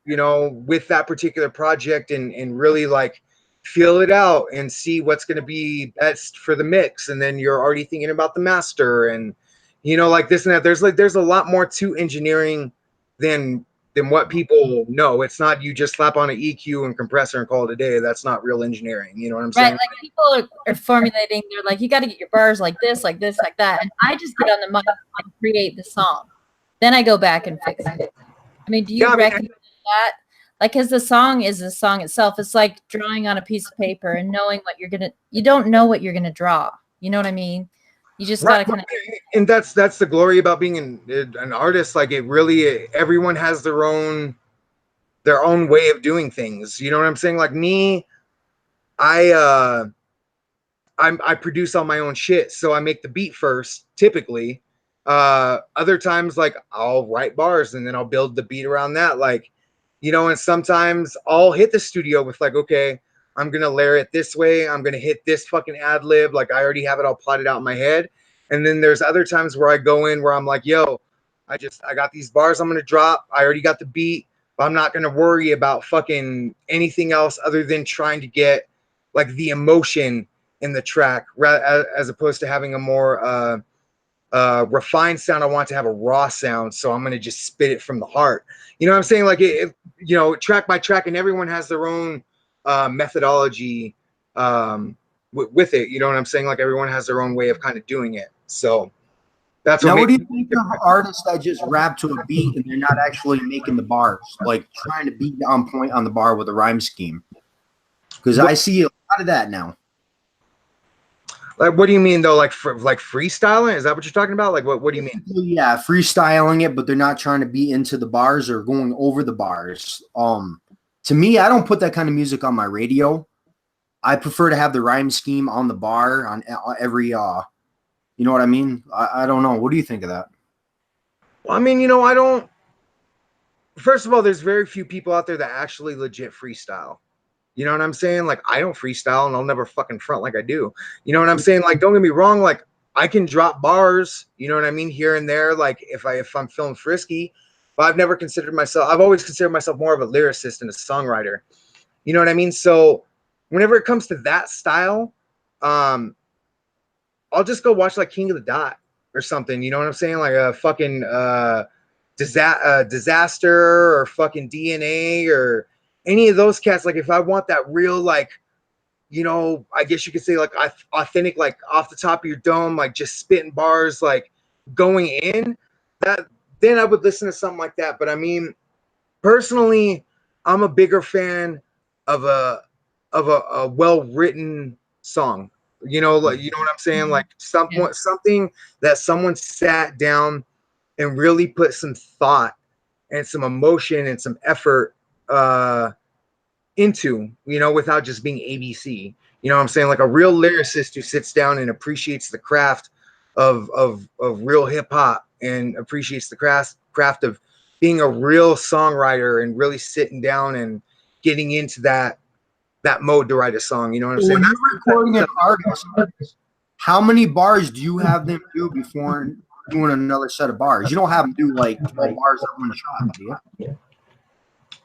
you know, with that particular project and really like feel it out and see what's going to be best for the mix. And then you're already thinking about the master and, you know, like this and that. There's a lot more to engineering than what people know. It's not you just slap on an EQ and compressor and call it a day. That's not real engineering. You know what I'm saying? Right. Like people are formulating, they're like, you got to get your bars like this, like that. And I just get on the mic and create the song. Then I go back and fix it. I mean, do you recognize that? Like, because the song is the song itself. It's like drawing on a piece of paper and knowing what you don't know what you're going to draw. You know what I mean? You just got to kind of. And that's the glory about being an artist. Like it really, everyone has their own way of doing things. You know what I'm saying? Like me, I produce all my own shit. So I make the beat first, typically. Other times, like I'll write bars and then I'll build the beat around that. Like, you know, and sometimes I'll hit the studio with like, okay, I'm going to layer it this way. I'm going to hit this fucking ad lib. Like I already have it all plotted out in my head. And then there's other times where I go in where I'm like, yo, I got these bars I'm going to drop. I already got the beat, but I'm not going to worry about fucking anything else other than trying to get like the emotion in the track as opposed to having a more refined sound. I want to have a raw sound. So I'm going to just spit it from the heart. You know what I'm saying? Like, you know, track by track, and everyone has their own methodology with it. You know what I'm saying? Like everyone has their own way of kind of doing it. So that's now, what do you think of artists that just rap to a beat and they're not actually making the bars, like trying to be on point on the bar with a rhyme scheme? Because I see a lot of that now. Like, what do you mean though? Like freestyling? Is that what you're talking about? Like, what do you mean? Yeah, freestyling it, but they're not trying to be into the bars or going over the bars. To me, I don't put that kind of music on my radio. I prefer to have the rhyme scheme on the bar on every you know what I mean? I don't know. What do you think of that? Well, I mean, you know, I don't. First of all, there's very few people out there that actually legit freestyle. You know what I'm saying? Like, I don't freestyle and I'll never fucking front like I do. You know what I'm saying? Like, don't get me wrong. Like, I can drop bars, you know what I mean, here and there. Like, if I'm feeling frisky, but I've never considered myself. I've always considered myself more of a lyricist and a songwriter. You know what I mean? So whenever it comes to that style, I'll just go watch like King of the Dot or something. You know what I'm saying? Like a fucking Disaster or fucking DNA or any of those cats. Like if I want that real, like, you know, I guess you could say like authentic, like off the top of your dome, like just spitting bars, like going in, that then I would listen to something like that. But I mean, personally, I'm a bigger fan of a well-written song. You know, like, you know what I'm saying? Like something that someone sat down and really put some thought and some emotion and some effort into, you know, without just being ABC. You know what I'm saying? Like a real lyricist who sits down and appreciates the craft of real hip hop and appreciates the craft of being a real songwriter and really sitting down and getting into that mode to write a song. You know what I'm saying? When you're recording an artist, how many bars do you have them do before doing another set of bars? You don't have them do like 12 bars at one shot, do you?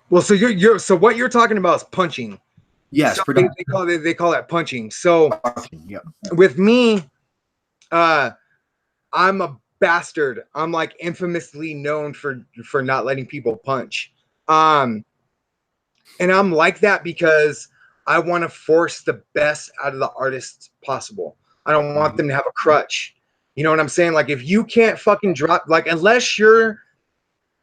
Well, so so what you're talking about is punching. Yes, so they call that punching. So yeah. With me, I'm a bastard. I'm like infamously known for not letting people punch. And I'm like that because I want to force the best out of the artist possible. I don't want them to have a crutch. You know what I'm saying? Like if you can't fucking drop, like unless you're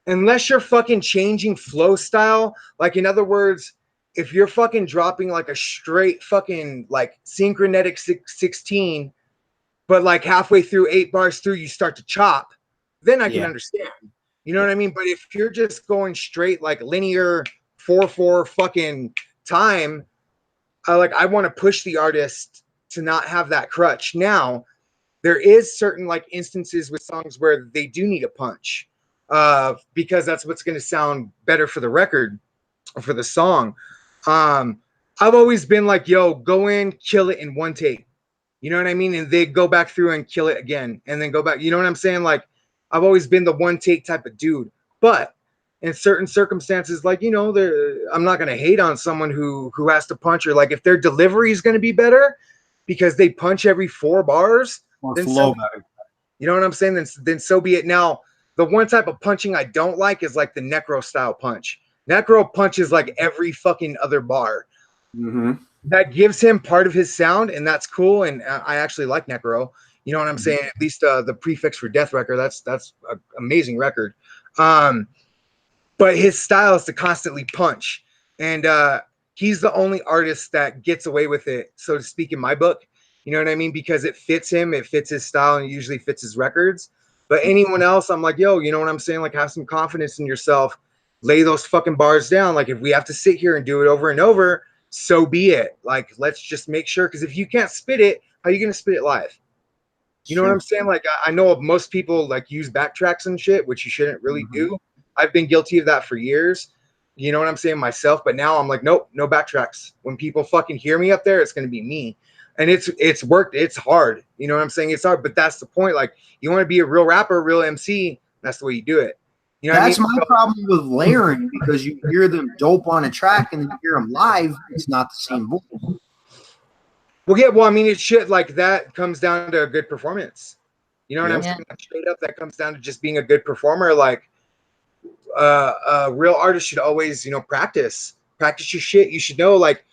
fucking changing flow style, like in other words, if you're fucking dropping like a straight fucking like synchronetic 16, but like halfway through 8 bars through you start to chop, then I can understand. You know what I mean? But if you're just going straight like linear 4/4 fucking time, I want to push the artist to not have that crutch. Now, there is certain like instances with songs where they do need a punch, because that's what's going to sound better for the record or for the song. I've always been like, yo, go in, kill it in one take. You know what I mean? And they go back through and kill it again and then go back. You know what I'm saying? Like I've always been the one take type of dude. But in certain circumstances, like, you know, I'm not going to hate on someone who has to punch, or like if their delivery is going to be better because they punch every 4 bars, Or then flow better. You know what I'm saying? Then so be it. Now, the one type of punching I don't like is like the Necro style punch. Necro punches like every fucking other bar. That gives him part of his sound, and that's cool. And I actually like Necro. You know what I'm saying? At least the Prefix for Death record. That's an amazing record. But his style is to constantly punch, and he's the only artist that gets away with it, so to speak, in my book. You know what I mean? Because it fits him, it fits his style, and it usually fits his records. But anyone else, I'm like, yo, you know what I'm saying? Like, have some confidence in yourself. Lay those fucking bars down. Like, if we have to sit here and do it over and over, so be it. Like, let's just make sure. Because if you can't spit it, how are you going to spit it live? You know what I'm saying? Like, I know most people like use backtracks and shit, which you shouldn't really do. I've been guilty of that for years. You know what I'm saying? Myself. But now I'm like, nope, no backtracks. When people fucking hear me up there, it's going to be me. And it's worked. It's hard. You know what I'm saying? It's hard, but that's the point. Like, you want to be a real rapper, a real MC. That's the way you do it. You know that's what I mean? my problem with layering, because you hear them dope on a track and then you hear them live. It's not the same vocal. Well, yeah. Well, I mean, it should, like, that comes down to a good performance. You know what I'm saying? Like, straight up, that comes down to just being a good performer. Like, a real artist should always, you know, practice your shit. You should know, like,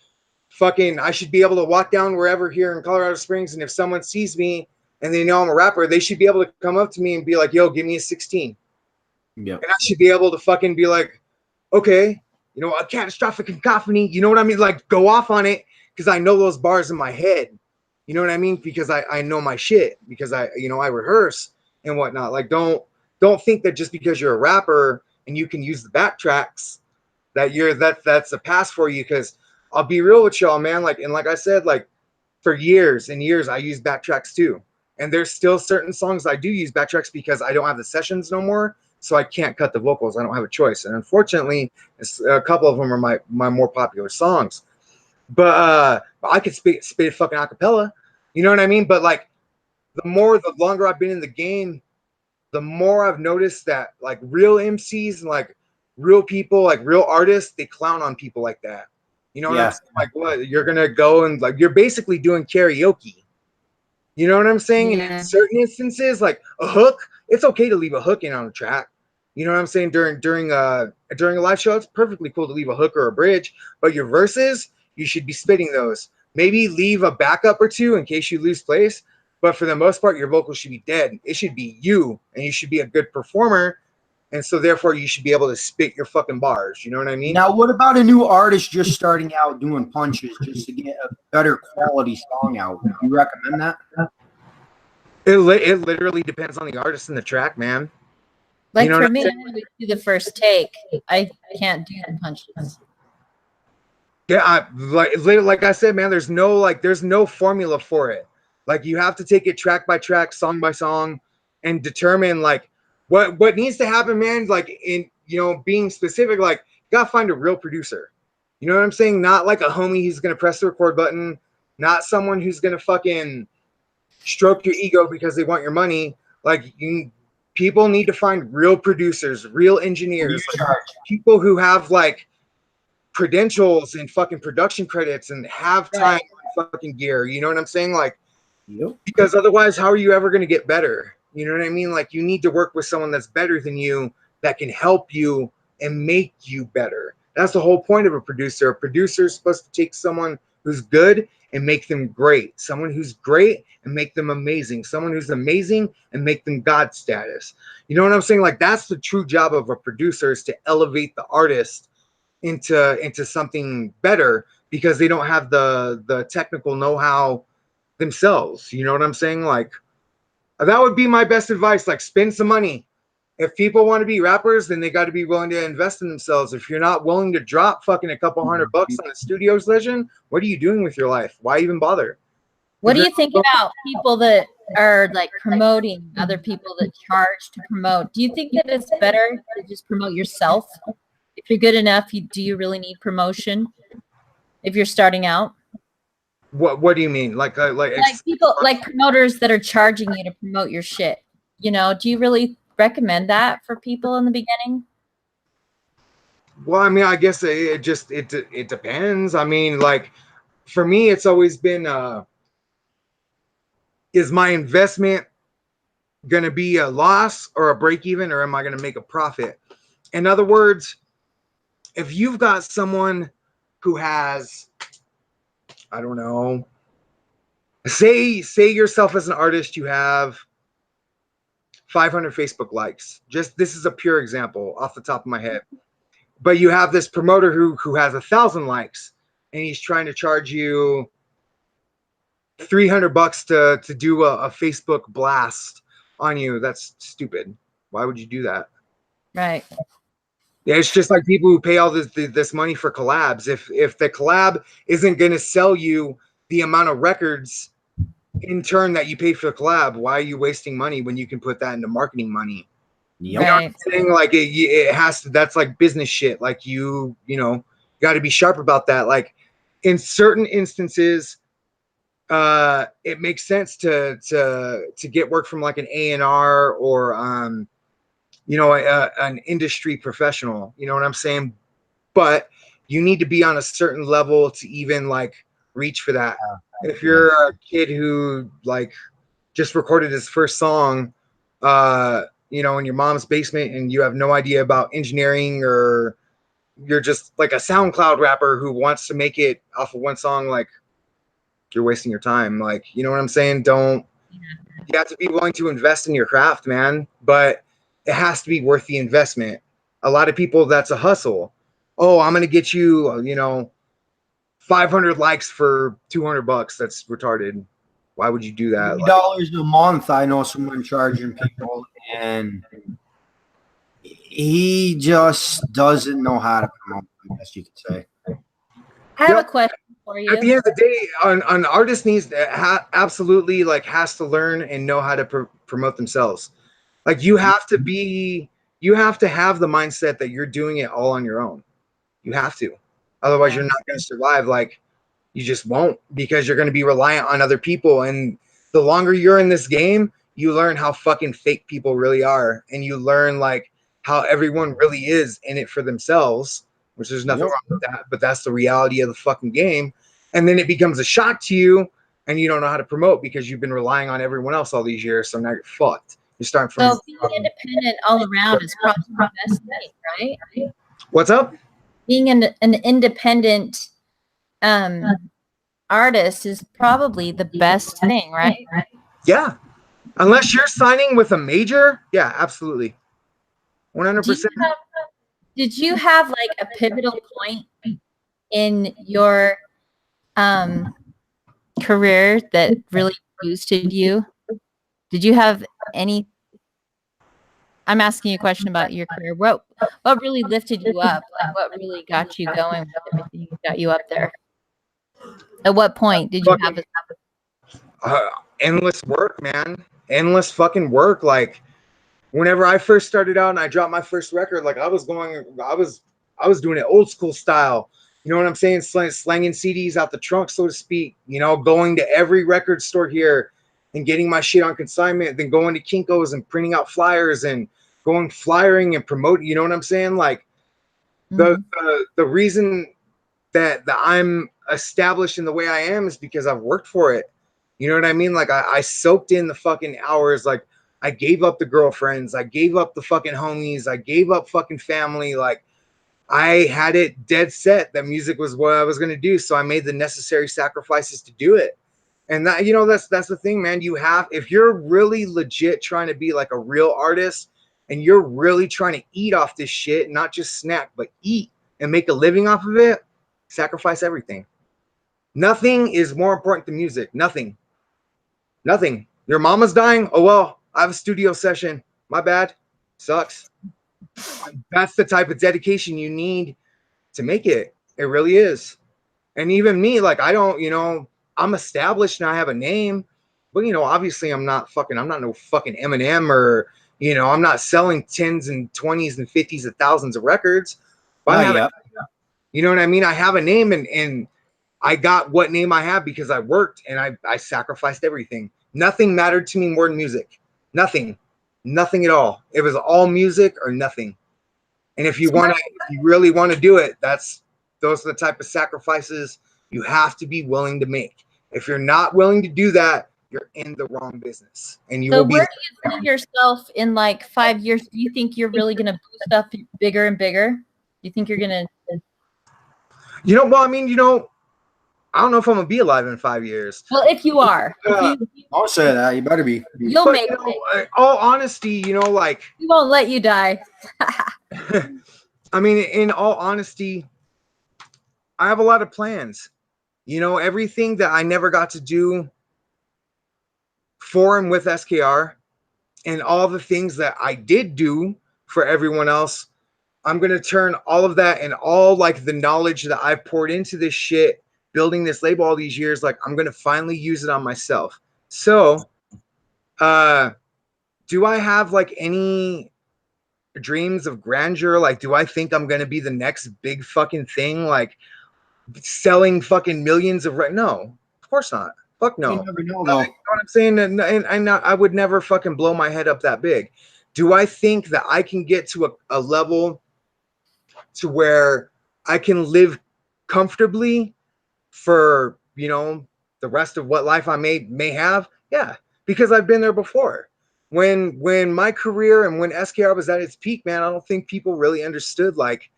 fucking, I should be able to walk down wherever here in Colorado Springs, and if someone sees me and they know I'm a rapper, they should be able to come up to me and be like, yo, give me a 16. Yep. And I should be able to fucking be like, okay, you know, a catastrophic cacophony, you know what I mean? Like, go off on it, because I know those bars in my head. You know what I mean? Because I know my shit, because I rehearse and whatnot. Like, don't think that just because you're a rapper and you can use the backtracks that that's a pass for you. Because I'll be real with y'all, man. Like, and like I said, like, for years and years, I use backtracks too. And there's still certain songs I do use backtracks because I don't have the sessions no more. So I can't cut the vocals. I don't have a choice. And unfortunately, a couple of them are my more popular songs. But I could spit fucking acapella. You know what I mean? But like, the longer I've been in the game, the more I've noticed that like real MCs and like real people, like real artists, they clown on people like that. You know what I'm saying? Like, what, you're gonna go and like, you're basically doing karaoke. You know what I'm saying? And in certain instances, like a hook, it's okay to leave a hook in on a track. You know what I'm saying? During a live show, it's perfectly cool to leave a hook or a bridge. But your verses, you should be spitting those. Maybe leave a backup or two in case you lose place. But for the most part, your vocals should be dead. It should be you, and you should be a good performer. And so therefore, you should be able to spit your fucking bars. You know what I mean? Now, what about a new artist just starting out doing punches just to get a better quality song out? Do you recommend that? It literally depends on the artist and the track, man. Like, you know for me, I always do the first take. I can't do the punches. Yeah, like I said, man, there's no formula for it. Like, you have to take it track by track, song by song, and determine like what needs to happen, man. Like, in, you know, being specific, like, you gotta find a real producer. You know what I'm saying? Not like a homie who's gonna press the record button, not someone who's gonna fucking stroke your ego because they want your money. Like, people need to find real producers, real engineers, like, people who have like credentials and fucking production credits and have time on fucking gear. You know what I'm saying? Like, because otherwise, how are you ever going to get better? You know what I mean? Like, you need to work with someone that's better than you, that can help you and make you better. That's the whole point of a producer. A producer is supposed to take someone who's good and make them great. Someone who's great and make them amazing. Someone who's amazing and make them God status. You know what I'm saying? Like, that's the true job of a producer, is to elevate the artist into something better, because they don't have the technical know-how themselves. You know what I'm saying? Like, that would be my best advice. Like, spend some money. If people want to be rappers, then they got to be willing to invest in themselves. If you're not willing to drop fucking a couple $100 on a studio session, what are you doing with your life? Why even bother? What do you think about people that are like promoting other people that charge to promote? Do you think that it's better to just promote yourself? If you're good enough, do you really need promotion if you're starting out? What do you mean? Like people, like promoters that are charging you to promote your shit. You know, do you really recommend that for people in the beginning? Well, I mean, I guess it depends. I mean, like, for me, it's always been, is my investment going to be a loss or a break even, or am I going to make a profit? In other words, if you've got someone who has, I don't know, say yourself as an artist, you have 500 Facebook likes. Just, this is a pure example off the top of my head. But you have this promoter who has 1,000 likes, and he's trying to charge you $300 to do a Facebook blast on you. That's stupid. Why would you do that? Right. Yeah, it's just like people who pay all this money for collabs. If the collab isn't going to sell you the amount of records in turn that you paid for the collab, why are you wasting money when you can put that into marketing money? Yep. You know what I'm saying? Like, it has to, that's like business shit. Like, you know, got to be sharp about that. Like, in certain instances, it makes sense to get work from like an A&R or you know, an industry professional. You know what I'm saying? But you need to be on a certain level to even like reach for that. If you're a kid who like just recorded his first song, you know, in your mom's basement, and you have no idea about engineering, or you're just like a SoundCloud rapper who wants to make it off of one song, like, you're wasting your time. Like, you know what I'm saying? You have to be willing to invest in your craft, man, but it has to be worth the investment. A lot of people, that's a hustle. Oh, I'm going to get you, you know, 500 likes for $200. That's retarded. Why would you do that? $3 a month. I know someone charging people, and he just doesn't know how to promote, I guess you could say. I have a question for you. At the end of the day, an artist needs to absolutely like has to learn and know how to promote themselves. Like, you have to have the mindset that you're doing it all on your own. You have to. Otherwise, you're not going to survive. Like, you just won't, because you're going to be reliant on other people. And the longer you're in this game, you learn how fucking fake people really are. And you learn like how everyone really is in it for themselves. which there's nothing wrong with that, but that's the reality of the fucking game. And then it becomes a shock to you, and you don't know how to promote because you've been relying on everyone else all these years. So now you're fucked. You're starting from. So being independent all around is probably the best thing, right? What's up? Being an independent artist is probably the best thing, right? Yeah. Unless you're signing with a major, yeah, absolutely. 100%. Did you have like a pivotal point in your career that really boosted you? Did you have any? I'm asking you a question about your career. What really lifted you up? Like what really got you going with everything, got you up there? At what point did you have endless work, man? Endless fucking work. Like whenever I first started out and I dropped my first record, like I was doing it old school style. You know what I'm saying? Slanging CDs out the trunk, so to speak. You know, going to every record store here and getting my shit on consignment, then going to Kinko's and printing out flyers and going flyering and promoting. You know what I'm saying? Like the reason that I'm established in the way I am is because I've worked for it. You know what I mean? Like I soaked in the fucking hours. Like I gave up the girlfriends. I gave up the fucking homies. I gave up fucking family. Like I had it dead set that music was what I was going to do. So I made the necessary sacrifices to do it. And that, you know, that's the thing, man. You have, if you're really legit trying to be like a real artist and you're really trying to eat off this shit, not just snack, but eat and make a living off of it, sacrifice everything. Nothing is more important than music. Nothing. Nothing. Your mama's dying? Oh, well, I have a studio session. My bad. Sucks. That's the type of dedication you need to make it. It really is. And even me, like, I don't, you know, I'm established and I have a name, but, you know, obviously I'm not no fucking Eminem or, you know, I'm not selling 10s and 20s and 50s of thousands of records. But you know what I mean? I have a name and I got what name I have because I worked and I sacrificed everything. Nothing mattered to me more than music. Nothing at all. It was all music or nothing. And if you really want to do it, those are the type of sacrifices you have to be willing to make. If you're not willing to do that, you're in the wrong business. And you will be. Where do you see yourself in like 5 years? Do you think you're really going to boost up bigger and bigger? Do you think you're going to? You know, well, I mean, you know, I don't know if I'm gonna be alive in 5 years. Well, if you are, I'll say that. You better be. You'll make it. In all honesty, you know, like we won't let you die. I mean, in all honesty, I have a lot of plans. You know, everything that I never got to do for and with SKR, and all the things that I did do for everyone else, I'm gonna turn all of that and all like the knowledge that I've poured into this shit, building this label all these years, like I'm going to finally use it on myself. So, do I have like any dreams of grandeur? Like, do I think I'm going to be the next big fucking thing? Like selling fucking millions of no, of course not. Fuck no. You never know, though. You know what I'm saying? And I would never fucking blow my head up that big. Do I think that I can get to a level to where I can live comfortably for, you know, the rest of what life I may have? Yeah, because I've been there before. When my career and when SKR was at its peak, man, I don't think people really understood like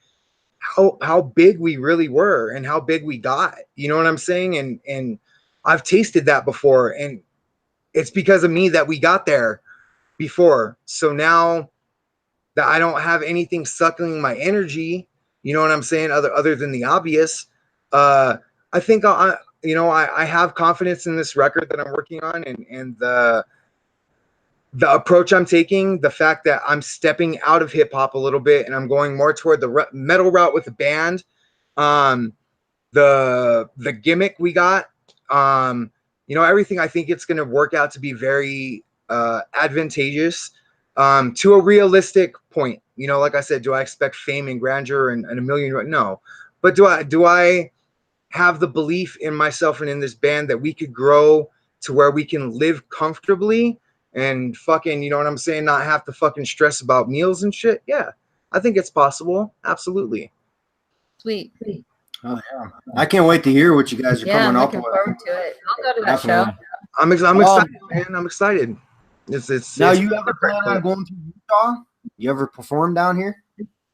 how big we really were and how big we got. You know what I'm saying? And I've tasted that before, and it's because of me that we got there before. So now that I don't have anything sucking my energy, you know what I'm saying, other than the obvious, I think I have confidence in this record that I'm working on, and the approach I'm taking, the fact that I'm stepping out of hip hop a little bit and I'm going more toward the metal route with the band, the gimmick we got, you know, everything. I think it's going to work out to be very advantageous to a realistic point. You know, like I said, do I expect fame and grandeur and a million? No, but do I have the belief in myself and in this band that we could grow to where we can live comfortably and fucking, you know what I'm saying, not have to fucking stress about meals and shit? Yeah, I think it's possible. Absolutely. Sweet. Oh yeah, I can't wait to hear what you guys are Yeah, I'm coming up looking with. forward to it. I'll go to that Definitely. show. I'm excited, man. I'm excited. Now, It's you ever plan on going to Utah? You ever perform down here?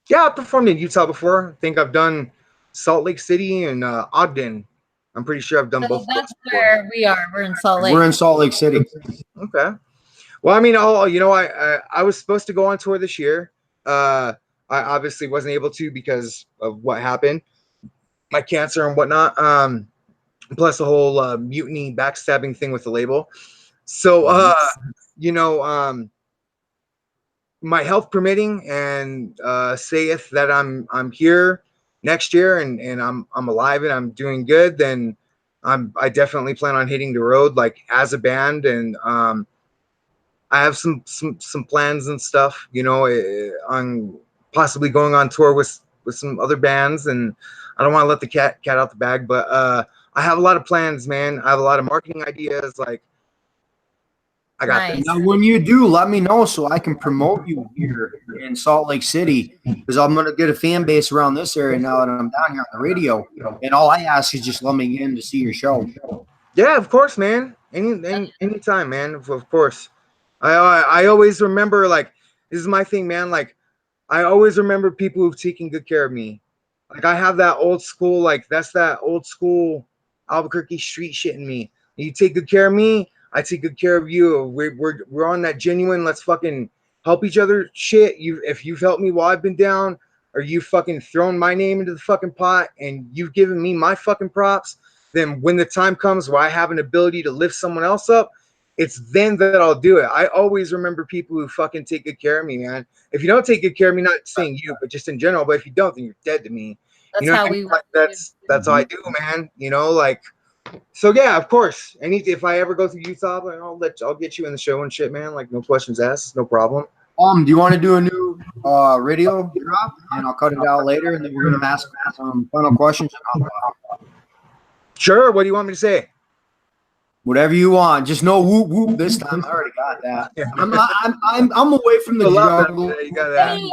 Yeah, I performed in Utah before. I think I've done Salt Lake City and Ogden. I'm pretty sure I've done So both. that's where we are. We're in Salt Lake. We're in Salt Lake City. Okay. Well, I mean, I was supposed to go on tour this year. I obviously wasn't able to because of what happened, my cancer and whatnot. Plus the whole mutiny, backstabbing thing with the label. So, my health permitting and saith that I'm here next year and I'm alive and I'm doing good, then I definitely plan on hitting the road like as a band, and I have some plans and stuff, on possibly going on tour with some other bands, and I don't want to let the cat out the bag, but I have a lot of plans, man. I have a lot of marketing ideas. Like, I got Nice. this. Now, when you do, let me know so I can promote you here in Salt Lake City, because I'm going to get a fan base around this area now that I'm down here on the radio. And all I ask is just let me in to see your show. Yeah, of course, man. Anytime, man. Of course. I always remember, like, this is my thing, man. Like, I always remember people who've taken good care of me. Like, I have that old school, like, that's that old school Albuquerque street shit in me. You take good care of me, I take good care of you. We're on that genuine, let's fucking help each other shit. If you've helped me while I've been down, or you fucking thrown my name into the fucking pot and you've given me my fucking props, then when the time comes where I have an ability to lift someone else up, it's then that I'll do it. I always remember people who fucking take good care of me, man. If you don't take good care of me, not saying you, but just in general, but if you don't, then you're dead to me. That's You know how what I we mean? Like, that's how I do, man. Like, so yeah, of course. If I ever go through Utah, I'll get you in the show and shit, man. Like, no questions asked, no problem. Do you want to do a new radio drop? And I'll cut it out later, and then we're going to ask some final questions. Sure. What do you want me to say? Whatever you want. Just no whoop whoop this time. I already got that. I'm away from the jungle. You got that. Hey,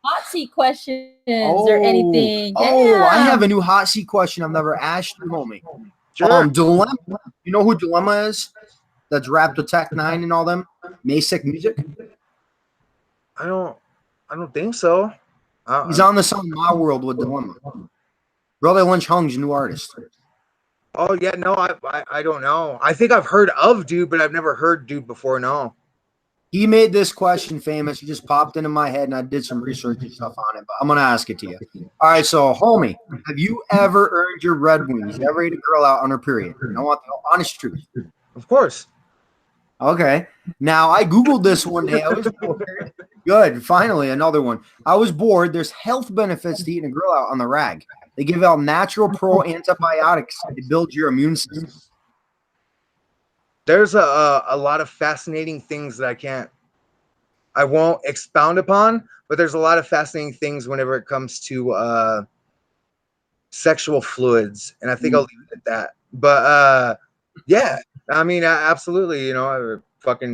hot seat questions or anything. Oh, I have a new hot seat question I've never asked you, homie. Sure. Dilemma. You know who Dilemma is? That's rapped with Tech 9 and all them? Masick Music? I don't think so. He's on the song My World with Dilemma. Brother Lynch Hung's new artist. Oh yeah, no, I don't know. I think I've heard of Dude, but I've never heard Dude before. No. He made this question famous. It just popped into my head, and I did some research and stuff on it. But I'm gonna ask it to you. All right, so homie, have you ever earned your Red Wings? You ever ate a girl out on her period? I want the honest truth. Of course. Okay. Now I googled this one day. I was bored. Good. Finally, another one. I was bored. There's health benefits to eating a girl out on the rag. They give out natural pro antibiotics to build your immune system. There's a lot of fascinating things that I won't expound upon, but there's a lot of fascinating things whenever it comes to sexual fluids, and I think I'll leave it at that. But yeah, I mean, absolutely,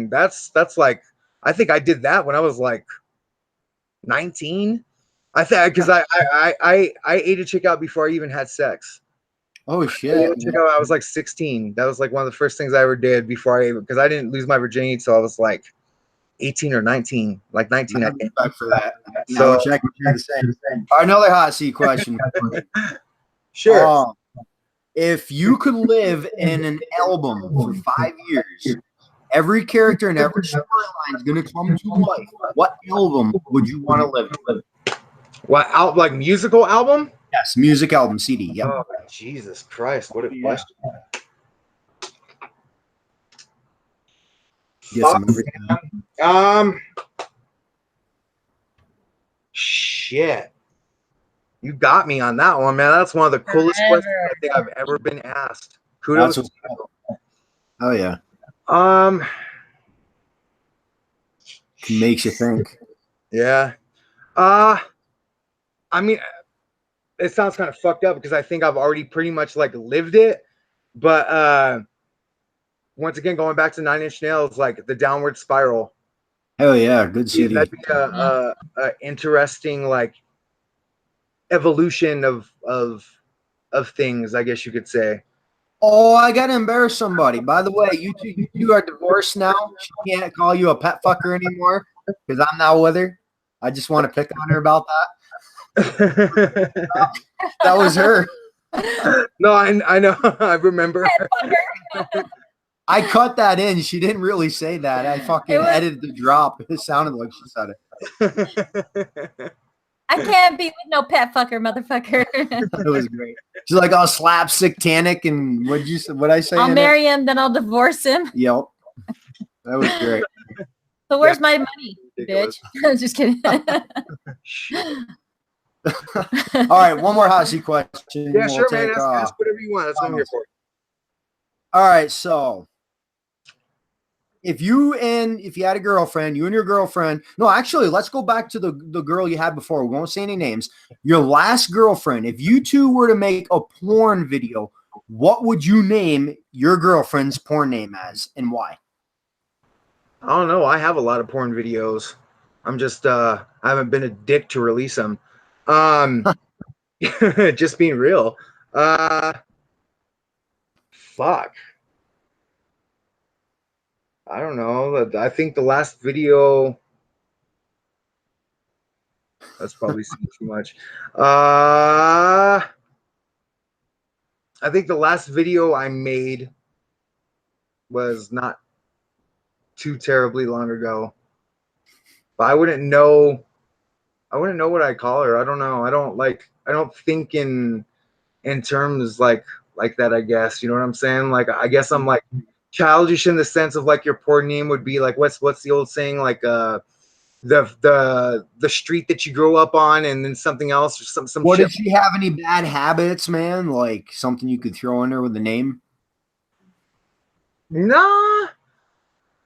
that's like, I think I did that when I was like 19. I think because I ate a chick out before I even had sex. Oh shit! I was like 16. That was like one of the first things I ever did because I didn't lose my virginity until I was like 18 or 19. Like 19, I think. Back for that. So check the same. All right, another hot seat question. Sure. If you could live in an album for 5 years, every character and every storyline is going to come to life. What album would you want to live in? What out like musical album? Yes, music album CD. Yep. Oh, Jesus Christ! What a question. Shit. You got me on that one, man. That's one of the coolest questions I think I've ever been asked. Kudos. Oh yeah. Makes you think. Yeah. I mean, it sounds kind of fucked up because I think I've already pretty much like lived it. But once again, going back to 9 Inch Nails, like the Downward Spiral. Hell yeah, good CD. That'd be a interesting, like, evolution of things, I guess you could say. Oh, I gotta embarrass somebody. By the way, you two are divorced now. She can't call you a pet fucker anymore because I'm now with her. I just want to pick on her about that. That was her. No, I know. I remember. I cut that in. She didn't really say that. I fucking edited the drop. It sounded like she said it. I can't be with no pet fucker, motherfucker. It was great. She's like, I'll slap sicktanick and what'd I say? I'll marry him, then I'll divorce him. Yep. That was great. So where's my money, bitch? Just kidding. All right, one more hot seat question. Yeah, sure, man. Ask whatever you want. That's what I'm here for. All right, so if you had a girlfriend, you and your girlfriend, no, actually, let's go back to the girl you had before. We won't say any names. Your last girlfriend, if you two were to make a porn video, what would you name your girlfriend's porn name as and why? I don't know. I have a lot of porn videos. I'm just, I haven't been a dick to release them. Just being real. Fuck. I don't know. I think the last video. That's probably too much. I think the last video I made was not too terribly long ago. But I wouldn't know what I call her. I don't know. I don't think in terms like that, I guess. You know what I'm saying? Like, I guess I'm like childish in the sense of like your porn name would be like, what's the old saying? Like the street that you grow up on and then something else or some What, shit. did she have any bad habits, man? Like something you could throw in there with the name? Nah.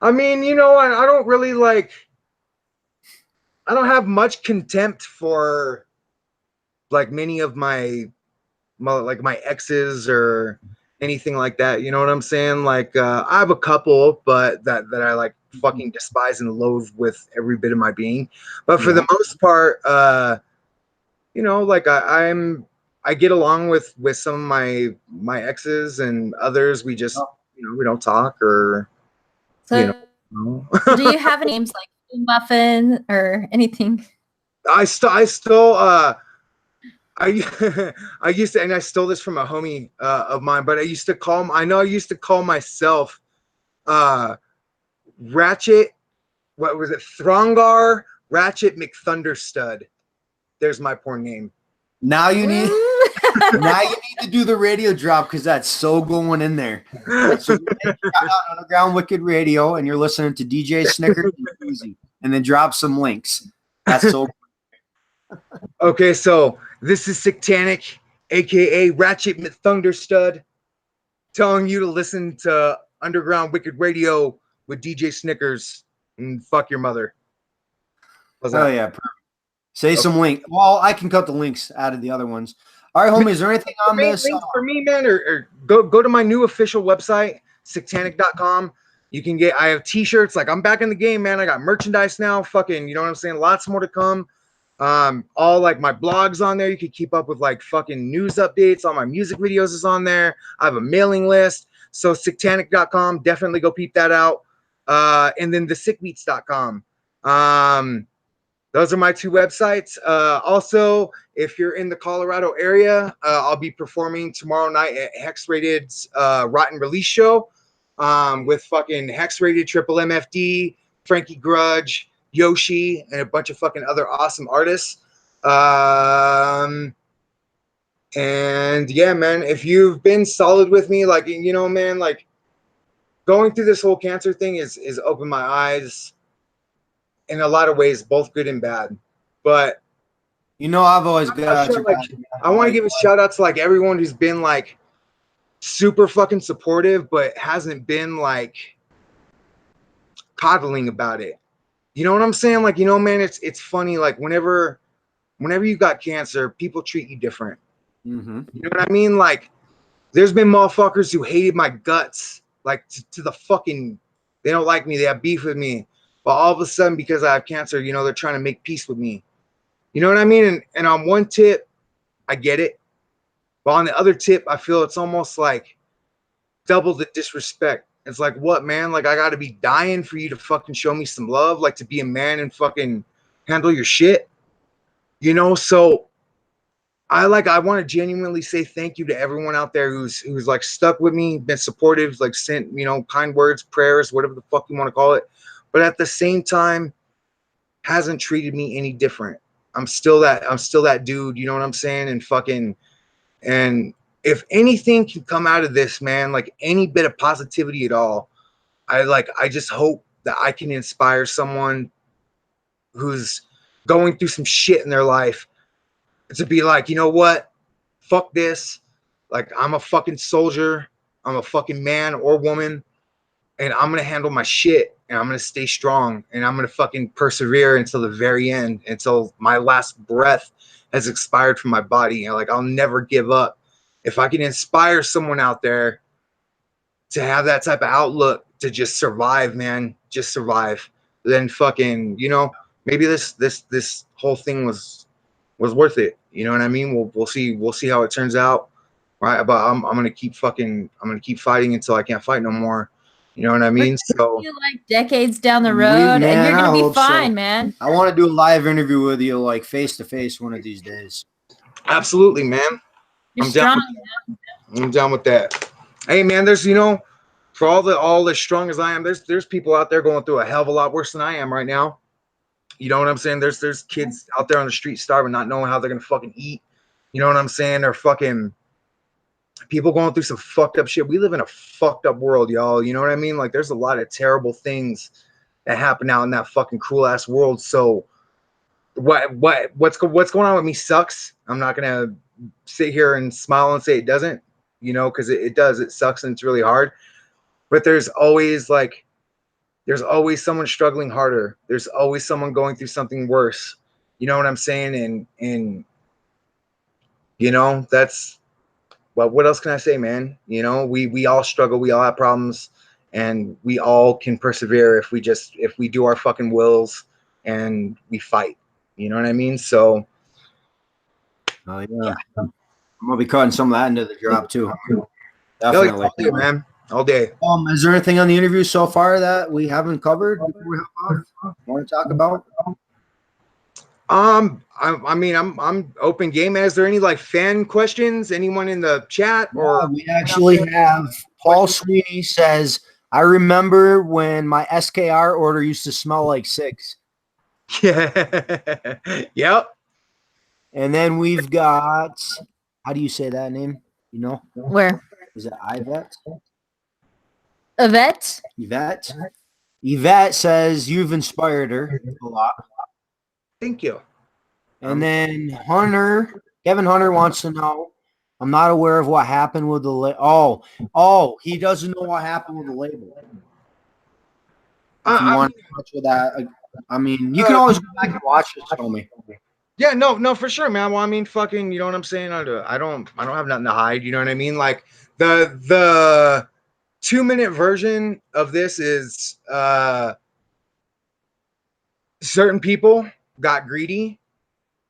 I mean, you know, I don't really like, I don't have much contempt for like many of my exes or anything like that. You know what I'm saying? Like, I have a couple, but that I like fucking despise and loathe with every bit of my being. But for the most part, you know, like I get along with some of my exes and others. We just, you know, we don't talk or, So, you know. do you have any names like Muffin or anything? I used to, and I stole this from a homie of mine, but I used to call myself Ratchet, what was it? Throngar Ratchet McThunderstud. There's my porn name. Now you need to do the radio drop because that's so going in there. So shout out Underground Wicked Radio, and you're listening to Djsnickerz and then drop some links. That's so Okay, so this is Sicktanick, aka Ratchet McThunderstud, telling you to listen to Underground Wicked Radio with Djsnickerz and fuck your mother. Oh yeah, perfect. Say some link. Well, I can cut the links out of the other ones. All right, homie, is there anything on this? Links for me, man, or go to my new official website, sicktanick.com. You can I have t-shirts. Like, I'm back in the game, man. I got merchandise now. Fucking, you know what I'm saying? Lots more to come. All like my blogs on there. You can keep up with like fucking news updates. All my music videos is on there. I have a mailing list. So sicktanick.com, definitely go peep that out. And then thesickbeats.com. Those are my two websites. Also, if you're in the Colorado area, I'll be performing tomorrow night at Hex Rated's Rotten Release Show with fucking Hex Rated, Triple MFD, Frankie Grudge, Yoshi, and a bunch of fucking other awesome artists. And yeah, man, if you've been solid with me, like, you know, man, like going through this whole cancer thing is opened my eyes in a lot of ways, both good and bad. But you know, I've always got I want to give a shout out to like everyone who's been like super fucking supportive, but hasn't been like coddling about it. You know what I'm saying? Like, you know, man, it's funny. Like whenever you got cancer, people treat you different. Mm-hmm. You know what I mean? Like, there's been motherfuckers who hated my guts, like to the fucking, they don't like me. They have beef with me. But all of a sudden, because I have cancer, you know, they're trying to make peace with me. You know what I mean? And on one tip, I get it. But on the other tip, I feel it's almost like double the disrespect. It's like, what, man? Like, I got to be dying for you to fucking show me some love, like to be a man and fucking handle your shit, you know? So I want to genuinely say thank you to everyone out there who's like stuck with me, been supportive, like sent, you know, kind words, prayers, whatever the fuck you want to call it. But at the same time, hasn't treated me any different. I'm still that dude, you know what I'm saying? And if anything can come out of this, man, like any bit of positivity at all, I just hope that I can inspire someone who's going through some shit in their life to be like, you know what? Fuck this. Like, I'm a fucking soldier. I'm a fucking man or woman, and I'm going to handle my shit, and I'm going to stay strong, and I'm going to fucking persevere until the very end, until my last breath has expired from my body. And like, I'll never give up. If I can inspire someone out there to have that type of outlook, to just survive, man, just survive, then fucking, you know, maybe this whole thing was worth it. You know what I mean? We'll see how it turns out. Right. But I'm going to keep fighting until I can't fight no more. You know what I mean? So like decades down the road, and you're going to be fine, man. I want to do a live interview with you, like face to face one of these days. Absolutely, man. You're strong. I'm down with that. Hey, man, there's, you know, for all as strong as I am, there's people out there going through a hell of a lot worse than I am right now. You know what I'm saying? There's kids out there on the street starving, not knowing how they're gonna fucking eat. You know what I'm saying? They're fucking people going through some fucked up shit. We live in a fucked up world, y'all. You know what I mean? Like, there's a lot of terrible things that happen out in that fucking cruel ass world. So what's going on with me sucks. I'm not gonna sit here and smile and say it doesn't, you know, because it does. It sucks and it's really hard. But there's always someone struggling harder. There's always someone going through something worse. You know what I'm saying? And you know, that's, well, what else can I say, man? You know, we all struggle, we all have problems, and we all can persevere if we do our fucking wills and we fight. You know what I mean? So yeah. I'm gonna be cutting some of that into the drop too. Definitely, all day, man. All day. Is there anything on the interview so far that we haven't covered before we want to talk about? I mean, I'm open game. Is there any like fan questions? Anyone in the chat? Or we actually have Paul Sweeney says, I remember when my SKR order used to smell like six. Yeah. Yep. And then we've got, how do you say that name? You know? Where? Is it Yvette? Yvette? Yvette says you've inspired her a lot. Thank you. And then Kevin Hunter wants to know, I'm not aware of what happened with the label. He doesn't know what happened with the label. If you want to touch with that, I mean, you can always go back and watch this for me. Yeah, no, for sure, man. Well, I mean, fucking, you know what I'm saying? I don't have nothing to hide. You know what I mean? Like the 2-minute version of this is certain people got greedy.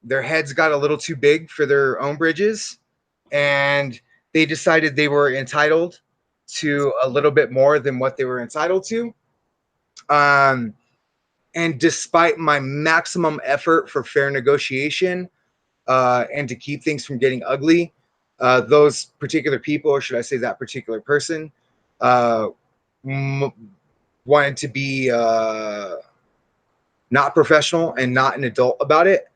Their heads got a little too big for their own bridges, and they decided they were entitled to a little bit more than what they were entitled to. And despite my maximum effort for fair negotiation and to keep things from getting ugly, those particular people, or should I say that particular person, wanted to be not professional and not an adult about it.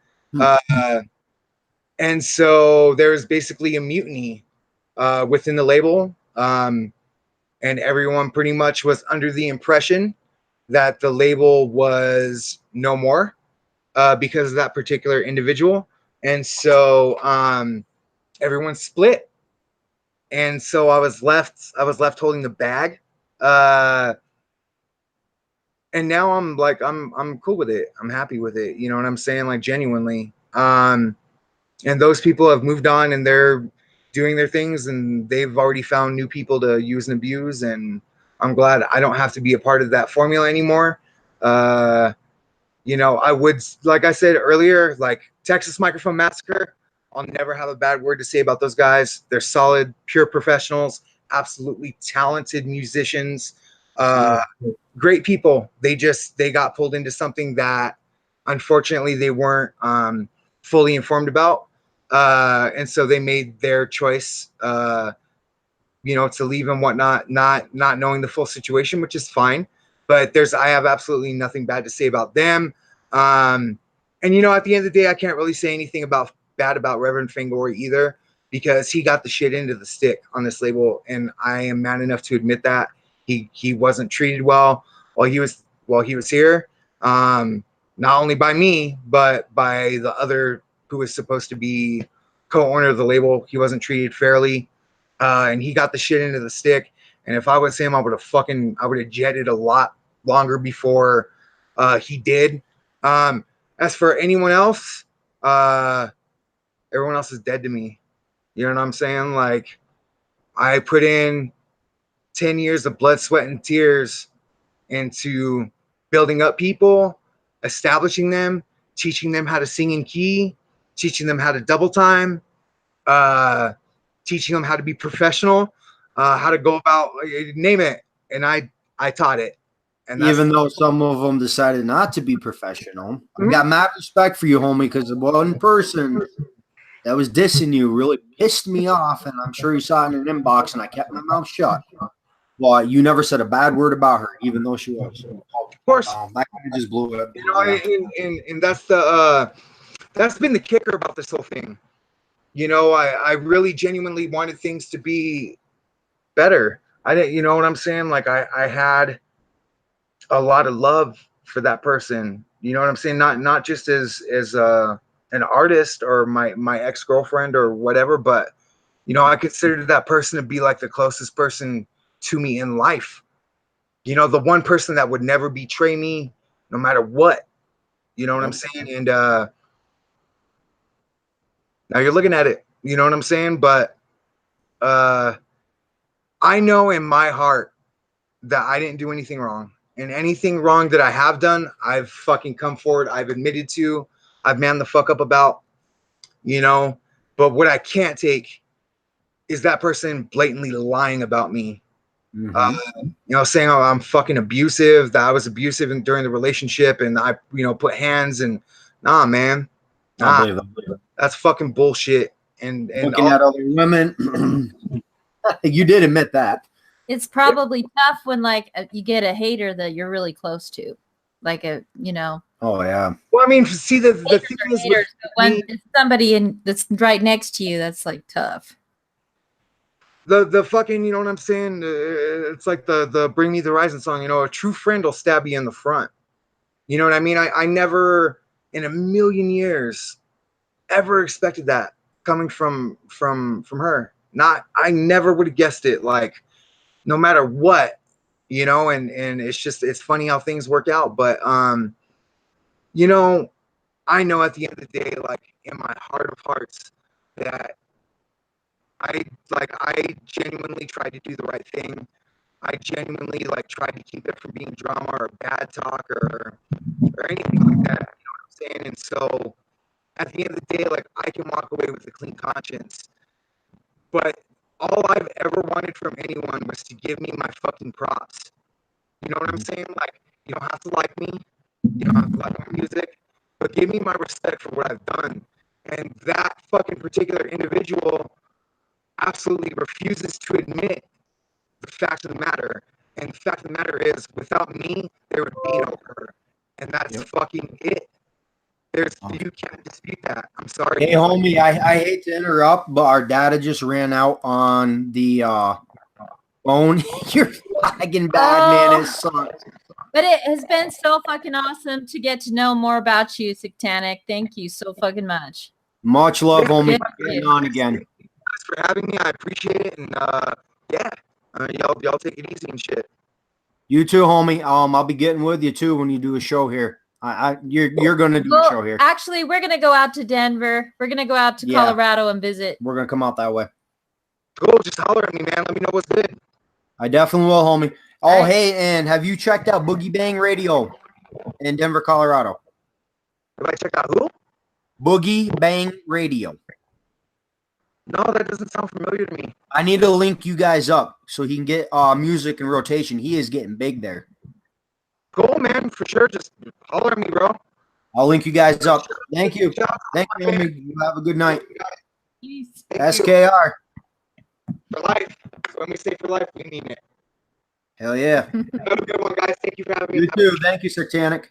And so there's basically a mutiny within the label. And everyone pretty much was under the impression that the label was no more because of that particular individual. And so everyone split. And so I was left holding the bag. And now I'm like, I'm cool with it. I'm happy with it. You know what I'm saying? Like, genuinely. And those people have moved on and they're doing their things and they've already found new people to use and abuse. And I'm glad I don't have to be a part of that formula anymore. You know, I would, like I said earlier, like Texas Microphone Massacre, I'll never have a bad word to say about those guys. They're solid, pure professionals, absolutely talented musicians, great people. They got pulled into something that unfortunately they weren't fully informed about. And so they made their choice, you know, to leave and whatnot, not knowing the full situation, which is fine. But I have absolutely nothing bad to say about them. And you know, at the end of the day, I can't really say anything bad about Reverend Fangori either, because he got the shit into the stick on this label, and I am man enough to admit that he wasn't treated well while he was here. Not only by me, but by the other who was supposed to be co-owner of the label. He wasn't treated fairly, and he got the shit into the stick. And if I was him, I would have jetted a lot longer before he did. As for anyone else, everyone else is dead to me. You know what I'm saying? Like, I put in 10 years of blood, sweat, and tears into building up people, establishing them, teaching them how to sing in key, teaching them how to double time, teaching them how to be professional, how to go about, name it. And I taught it. And even though some of them decided not to be professional, I got mad respect for you, homie, because one person that was dissing you really pissed me off, and I'm sure you saw it in an inbox, and I kept my mouth shut. Well, you never said a bad word about her, even though she was. Of course. That kind of just blew it. You know, and that's that's been the kicker about this whole thing. You know, I really genuinely wanted things to be better. I didn't, you know what I'm saying? Like, I had a lot of love for that person. You know what I'm saying? Not just as an artist or my ex-girlfriend or whatever, but you know, I considered that person to be like the closest person to me in life. You know, the one person that would never betray me no matter what. You know what I'm saying? And now you're looking at it. You know what I'm saying? But I know in my heart that I didn't do anything wrong. And anything wrong that I have done, I've fucking come forward. I've admitted to. I've manned the fuck up about. You know? But what I can't take is that person blatantly lying about me. You know, saying, oh, I'm fucking abusive, that I was abusive during the relationship, and I, you know, put hands, and nah, man. Nah, I believe it. That's fucking bullshit. And looking at other women, you did admit that. It's probably tough when like you get a hater that you're really close to, like a, you know. Oh yeah. Well, I mean, see, the thing is, haters, when it's somebody that's right next to you, that's like tough. The fucking, you know what I'm saying? It's like the Bring Me the Horizon song. You know, a true friend will stab you in the front. You know what I mean? I never in a million years ever expected that coming from her. I never would have guessed it. Like, no matter what, you know, and it's funny how things work out. But you know, I know at the end of the day, like, in my heart of hearts, that I genuinely tried to do the right thing. I genuinely like tried to keep it from being drama or bad talk or anything like that. You know what I'm saying? And so at the end of the day, like, I can walk away with a clean conscience. But all I've ever wanted from anyone was to give me my fucking props. You know what I'm saying? Like, you don't have to like me. You don't have to like my music. But give me my respect for what I've done. And that fucking particular individual absolutely refuses to admit the fact of the matter. And the fact of the matter is, without me, there would be no her. And that's fucking it. You can't dispute that. I'm sorry. Hey, homie, I hate to interrupt, but our data just ran out on the phone. You're fucking bad, man. It sucks. But it has been so fucking awesome to get to know more about you, Sicktanick. Thank you so fucking much. Much love, homie. Getting on again. Thanks for having me. I appreciate it. And yeah, y'all take it easy and shit. You too, homie. I'll be getting with you too when you do a show here. You're gonna do a show here. Actually, we're gonna go out to Denver. We're gonna go out to Colorado and visit. We're gonna come out that way. Cool. Just holler at me, man. Let me know what's good. I definitely will, homie. Oh, hey, and have you checked out Boogie Bang Radio in Denver, Colorado? Have I checked out who? Boogie Bang Radio. No, that doesn't sound familiar to me. I need to link you guys up so he can get music in rotation. He is getting big there. Cool, man, for sure. Just holler at me, bro. I'll link you guys up. Thank you. Thank you, homie. You have a good night. Peace. SKR. For life. When we say for life, we mean it. Hell yeah. Have a good one, guys. Thank you for having me. You too. Thank you, Sicktanick.